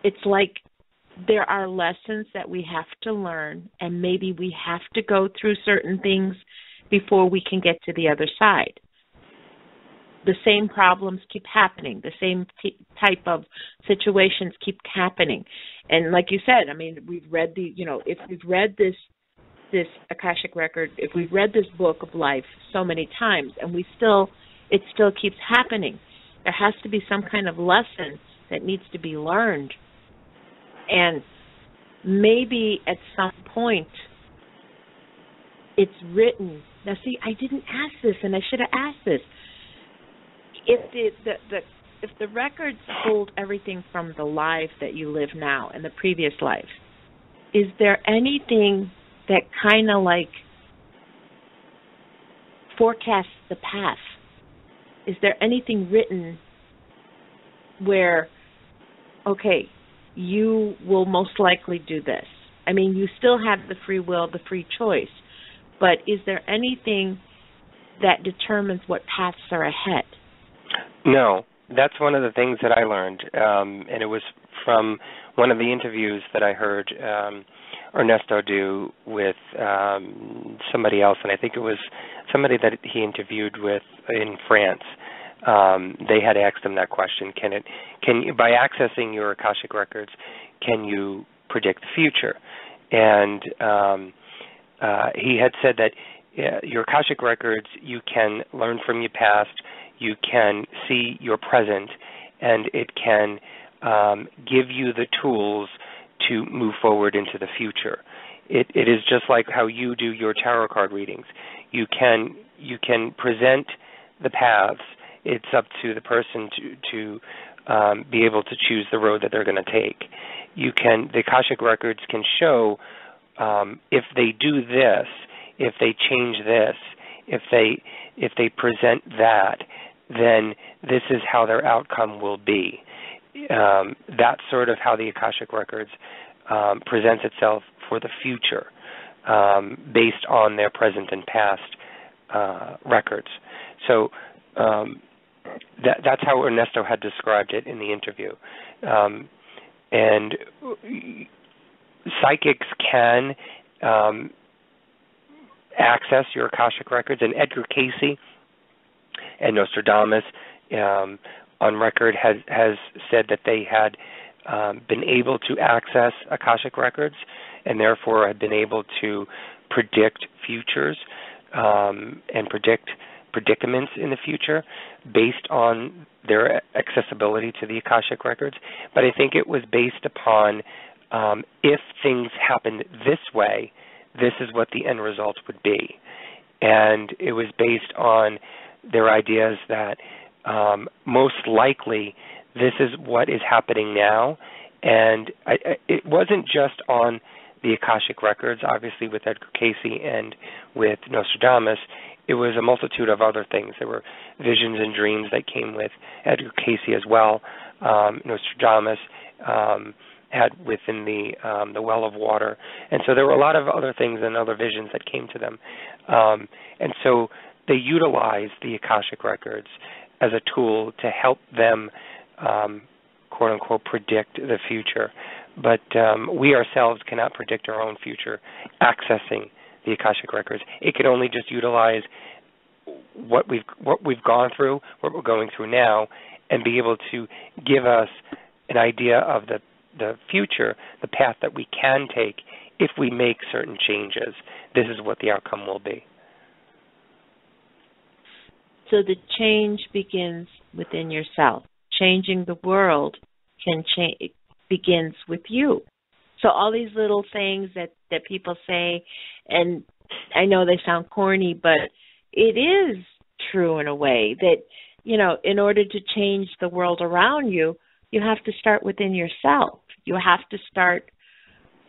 it's like there are lessons that we have to learn, and maybe we have to go through certain things before we can get to the other side. The same problems keep happening. The same type of situations keep happening. And like you said, I mean, we've read if we've read this Akashic Record, if we've read this book of life so many times, and it still keeps happening, there has to be some kind of lesson that needs to be learned. And maybe at some point it's written. Now, see, I didn't ask this, and I should have asked this. If the records hold everything from the life that you live now and the previous life, is there anything that kind of like forecasts the path? Is there anything written where, okay, you will most likely do this? I mean, you still have the free will, the free choice, but is there anything that determines what paths are ahead? No, that's one of the things that I learned, and it was from one of the interviews that I heard Ernesto do with somebody else, and I think it was somebody that he interviewed with in France. They had asked him that question: Can you, by accessing your Akashic Records, can you predict the future? And he had said that your Akashic Records, you can learn from your past, you can see your present, and it can give you the tools to move forward into the future. It is just like how you do your tarot card readings. You can present the paths. It's up to the person to be able to choose the road that they're going to take. The Akashic Records can show if they do this, if they change this, if they present that, then this is how their outcome will be. That's sort of how the Akashic Records presents itself for the future, based on their present and past records. So that's how Ernesto had described it in the interview. And psychics can access your Akashic Records, and Edgar Cayce and Nostradamus on record has said that they had been able to access Akashic Records and therefore had been able to predict futures and predict predicaments in the future based on their accessibility to the Akashic Records. But I think it was based upon if things happened this way, this is what the end result would be. And it was based on their ideas that most likely this is what is happening now. And it wasn't just on the Akashic Records, obviously with Edgar Cayce and with Nostradamus. It was a multitude of other things. There were visions and dreams that came with Edgar Cayce as well. Nostradamus had within the well of water. And so there were a lot of other things and other visions that came to them. And so they utilized the Akashic Records as a tool to help them, quote-unquote, predict the future. But we ourselves cannot predict our own future accessing the Akashic Records. It can only just utilize what we've gone through, what we're going through now, and be able to give us an idea of the future, the path that we can take if we make certain changes, this is what the outcome will be. So the change begins within yourself. Changing the world begins with you. So all these little things that people say, and I know they sound corny, but it is true in a way that, in order to change the world around you, you have to start within yourself. You have to start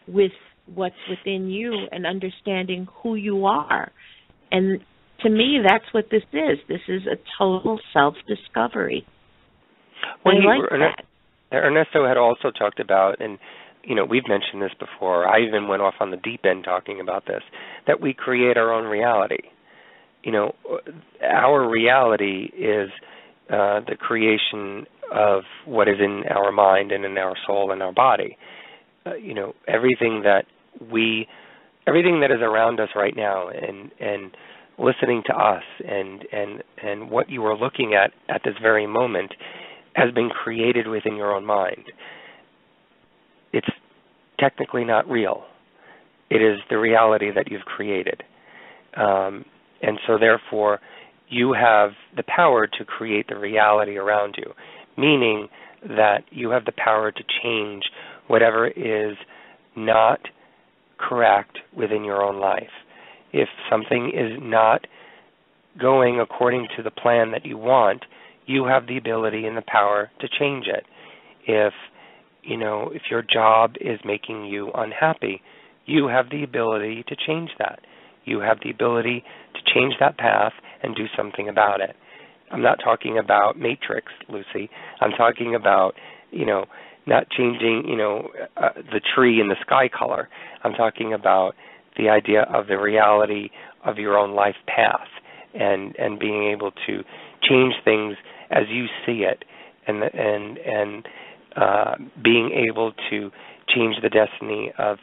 with what's within you and understanding who you are. And to me, that's what this is. This is a total self-discovery. Well, I like that. Ernesto had also talked about, and we've mentioned this before, I even went off on the deep end talking about this, that we create our own reality. Our reality is the creation of what is in our mind and in our soul and our body. Everything that is around us right now, and listening to us, and what you are looking at this very moment, has been created within your own mind. It's technically not real. It is the reality that you've created. And so therefore, you have the power to create the reality around you, meaning that you have the power to change whatever is not correct within your own life. If something is not going according to the plan that you want, you have the ability and the power to change it. If your job is making you unhappy, you have the ability to change that. You have the ability to change that path and do something about it. I'm not talking about Matrix, Lucy. I'm talking about, not changing, the tree and the sky color. I'm talking about the idea of the reality of your own life path and being able to change things as you see it, and being able to change the destiny of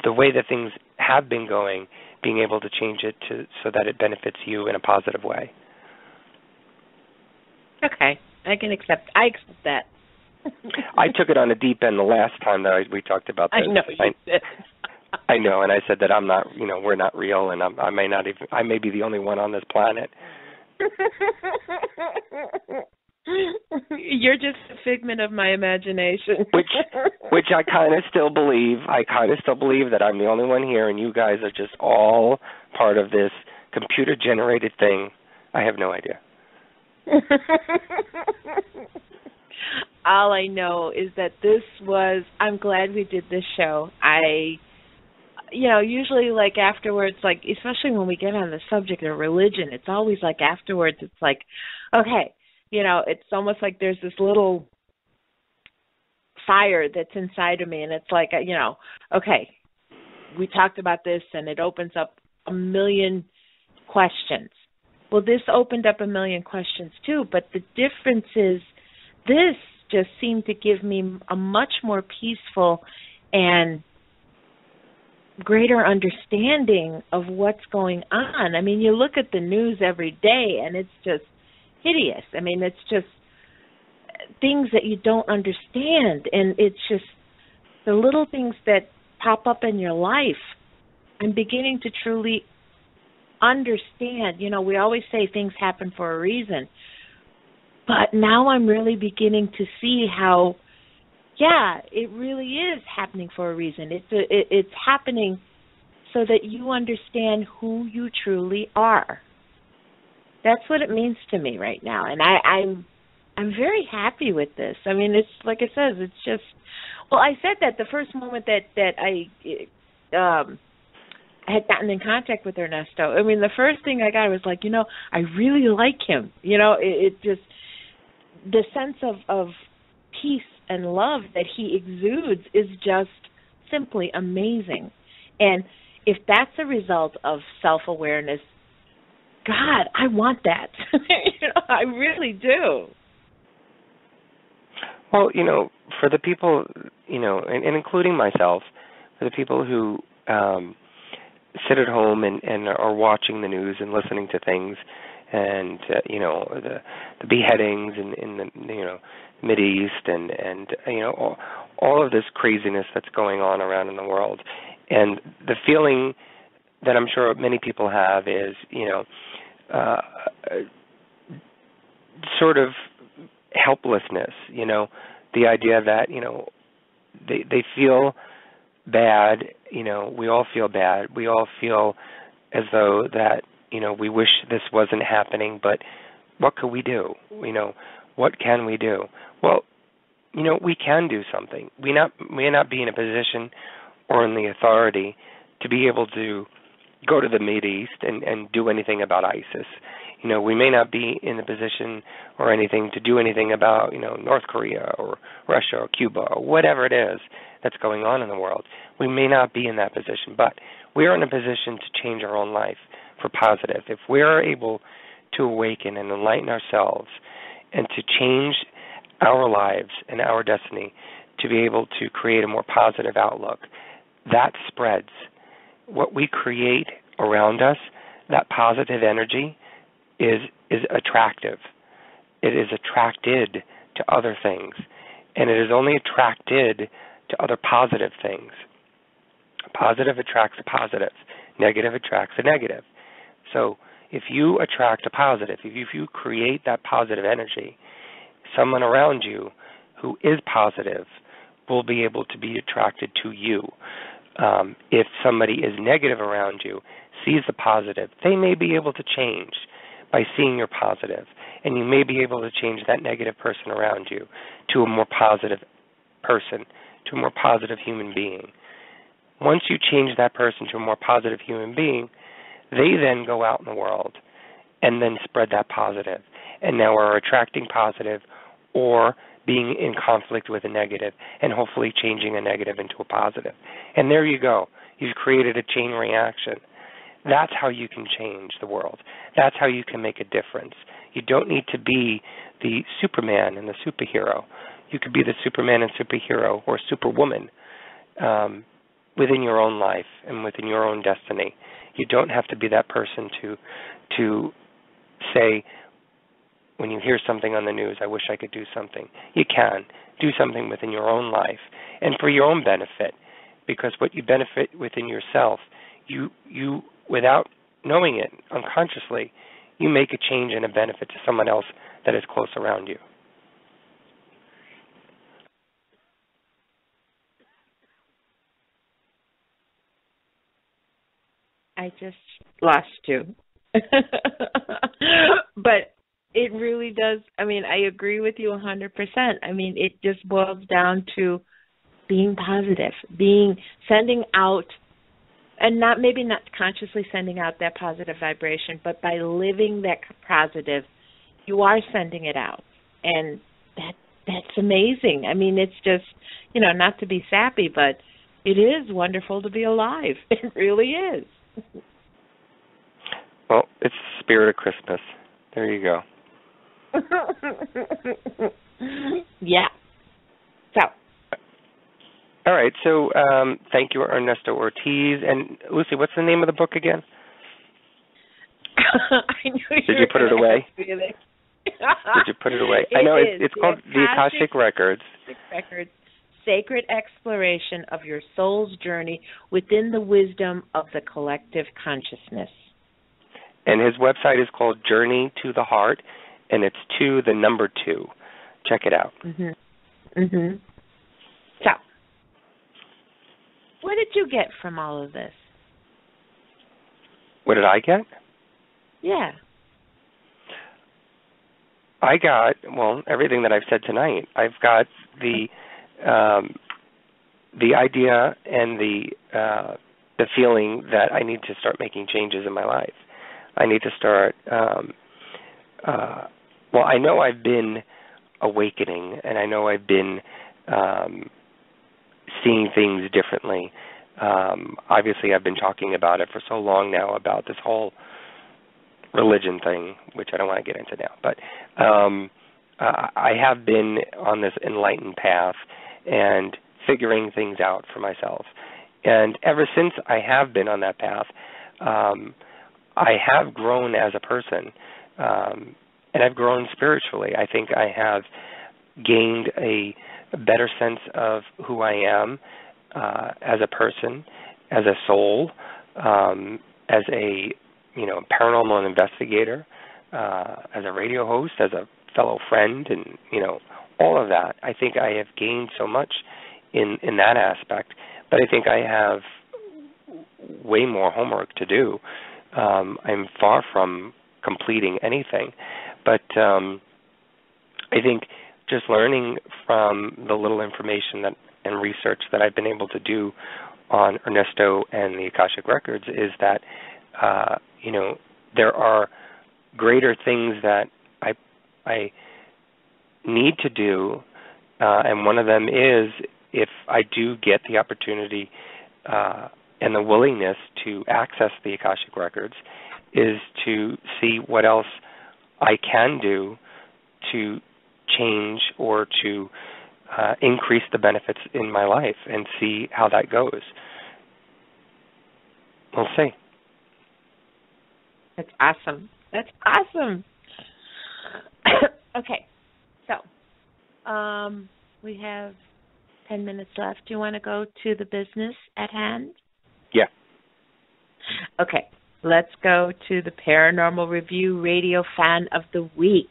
the way that things have been going, being able to change it so that it benefits you in a positive way. Okay, I accept that. I took it on a deep end the last time that we talked about this. I know you did. I know, and I said that I'm not, we're not real, and I may be the only one on this planet. You're just a figment of my imagination. which I kind of still believe. I kind of still believe that I'm the only one here, and you guys are just all part of this computer-generated thing. I have no idea. All I know is that I'm glad we did this show. Usually like afterwards, like especially when we get on the subject of religion, it's always like afterwards, it's like, okay, it's almost like there's this little fire that's inside of me, and it's like, okay, we talked about this, and it opens up a million questions. Well, this opened up a million questions too, but the difference is this just seemed to give me a much more peaceful and greater understanding of what's going on. I mean, you look at the news every day, and it's just hideous. I mean, it's just things that you don't understand, and it's just the little things that pop up in your life. I'm beginning to truly understand. We always say things happen for a reason, but now I'm really beginning to see how, it really is happening for a reason. It's happening so that you understand who you truly are. That's what it means to me right now, and I'm very happy with this. I mean, it's like it says, it's just. Well, I said that the first moment that I had gotten in contact with Ernesto. I mean, the first thing I got was like, I really like him. It just the sense of peace and love that he exudes is just simply amazing. And if that's a result of self-awareness, God, I want that. I really do. Well, for the people, and including myself, for the people who sit at home and are watching the news and listening to things and the beheadings in the Mid East, and all of this craziness that's going on around in the world. And the feeling that I'm sure many people have is, sort of helplessness, the idea that, they feel bad, we all feel bad. We all feel as though that, we wish this wasn't happening, but what could we do? What can we do? Well, we can do something. We may not be in a position or in the authority to be able to go to the Middle East and do anything about ISIS. We may not be in the position or anything to do anything about, North Korea or Russia or Cuba or whatever it is that's going on in the world. We may not be in that position, but we are in a position to change our own life for positive. If we are able to awaken and enlighten ourselves and to change our lives and our destiny to be able to create a more positive outlook, that spreads. What we create around us, that positive energy, is attractive. It is attracted to other things, and it is only attracted to other positive things. Positive attracts a positive. Negative attracts a negative. So if you attract a positive, if you create that positive energy, someone around you who is positive will be able to be attracted to you. If somebody is negative around you, sees the positive, they may be able to change by seeing your positive, and you may be able to change that negative person around you to a more positive person, to a more positive human being. Once you change that person to a more positive human being, they then go out in the world and then spread that positive, and now are attracting positive or being in conflict with a negative and hopefully changing a negative into a positive. And there you go. You've created a chain reaction. That's how you can change the world. That's how you can make a difference. You don't need to be the Superman and the superhero. You could be the Superman and superhero or superwoman within your own life and within your own destiny. You don't have to be that person to say, when you hear something on the news, I wish I could do something. You can. Do something within your own life and for your own benefit, because what you benefit within yourself, you without knowing it unconsciously, you make a change and a benefit to someone else that is close around you. I just lost you. But it really does. I mean, I agree with you 100%. I mean, it just boils down to being positive, sending out, and maybe not consciously sending out that positive vibration, but by living that positive, you are sending it out. And that's amazing. I mean, it's just, not to be sappy, but it is wonderful to be alive. It really is. Well, it's the spirit of Christmas. There you go. Yeah. So. All right. So thank you, Ernesto Ortiz. And Lucy, what's the name of the book again? I knew Did you put it away? Did you put it away? I know it's called the Akashic Records. Records. Sacred exploration of your soul's journey within the wisdom of the collective consciousness. And his website is called Journey to the Heart, and it's 2, the number 2. Check it out. So, what did you get from all of this? What did I get? Yeah. I got, everything that I've said tonight. I've got the idea and the feeling that I need to start making changes in my life. I need to start, I know I've been awakening, and I know I've been seeing things differently. Obviously, I've been talking about it for so long now, about this whole religion thing, which I don't want to get into now. But I have been on this enlightened path and figuring things out for myself. And ever since I have been on that path, I have grown as a person. and I've grown spiritually. I think I have gained a better sense of who I am as a person, as a soul, as a paranormal investigator, as a radio host, as a fellow friend, and all of that. I think I have gained so much in that aspect, but I think I have way more homework to do. I'm far from completing anything, but I think just learning from the little information and research that I've been able to do on Ernesto and the Akashic Records is that there are greater things that I need to do, and one of them is, if I do get the opportunity and the willingness to access the Akashic Records, is to see what else I can do to change or to increase the benefits in my life and see how that goes. We'll see. That's awesome. That's awesome. Okay, so we have 10 minutes left. Do you want to go to the business at hand? Yeah. Okay, let's go to the Paranormal Review Radio Fan of the Week.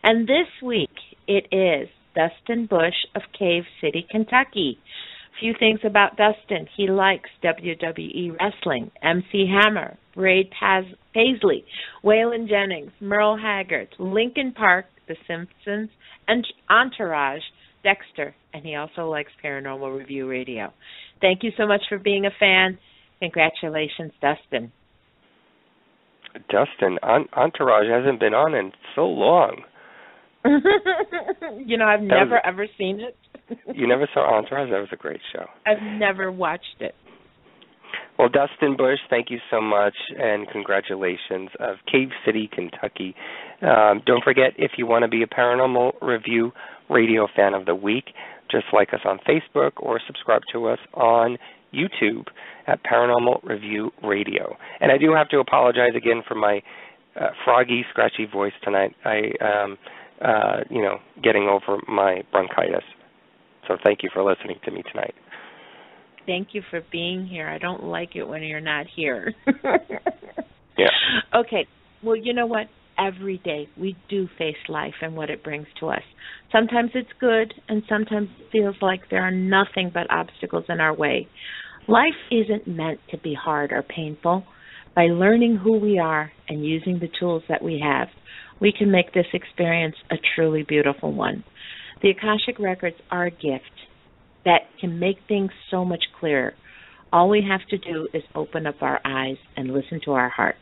And this week it is Dustin Bush of Cave City, Kentucky. A few things about Dustin. He likes WWE wrestling, MC Hammer, Braid Paisley, Waylon Jennings, Merle Haggard, Linkin Park, The Simpsons, and Entourage, Dexter, and he also likes Paranormal Review Radio. Thank you so much for being a fan. Congratulations, Dustin. Dustin, Entourage hasn't been on in so long. I've never ever seen it. You never saw Entourage? That was a great show. I've never watched it. Well, Dustin Bush, thank you so much, and congratulations, of Cave City, Kentucky. Don't forget, if you want to be a Paranormal Review Radio Fan of the Week, just like us on Facebook or subscribe to us on YouTube at Paranormal Review Radio. And I do have to apologize again for my froggy, scratchy voice tonight. Getting over my bronchitis. So thank you for listening to me tonight. Thank you for being here. I don't like it when you're not here. Yeah. Okay. Well, you know what? Every day we do face life and what it brings to us. Sometimes it's good, and sometimes it feels like there are nothing but obstacles in our way. Life isn't meant to be hard or painful. By learning who we are and using the tools that we have, we can make this experience a truly beautiful one. The Akashic Records are a gift that can make things so much clearer. All we have to do is open up our eyes and listen to our hearts.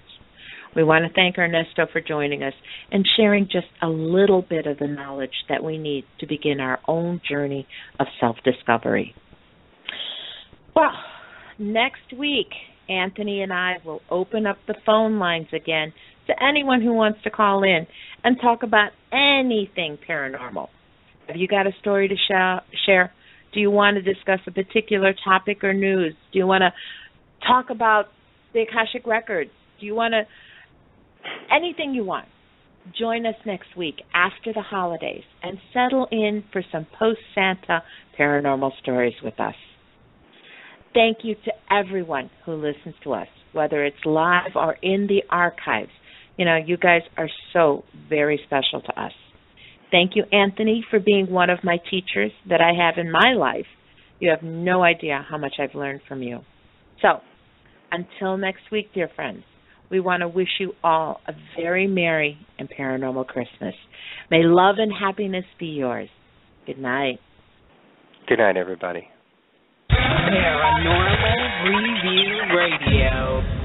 We want to thank Ernesto for joining us and sharing just a little bit of the knowledge that we need to begin our own journey of self-discovery. Well, next week, Anthony and I will open up the phone lines again to anyone who wants to call in and talk about anything paranormal. Have you got a story to share? Do you want to discuss a particular topic or news? Do you want to talk about the Akashic Records? Do you want to... anything you want. Join us next week after the holidays and settle in for some post-Santa paranormal stories with us. Thank you to everyone who listens to us, whether it's live or in the archives. You guys are so very special to us. Thank you, Anthony, for being one of my teachers that I have in my life. You have no idea how much I've learned from you. So, until next week, dear friends, we want to wish you all a very merry and paranormal Christmas. May love and happiness be yours. Good night. Good night, everybody. Paranormal Review Radio.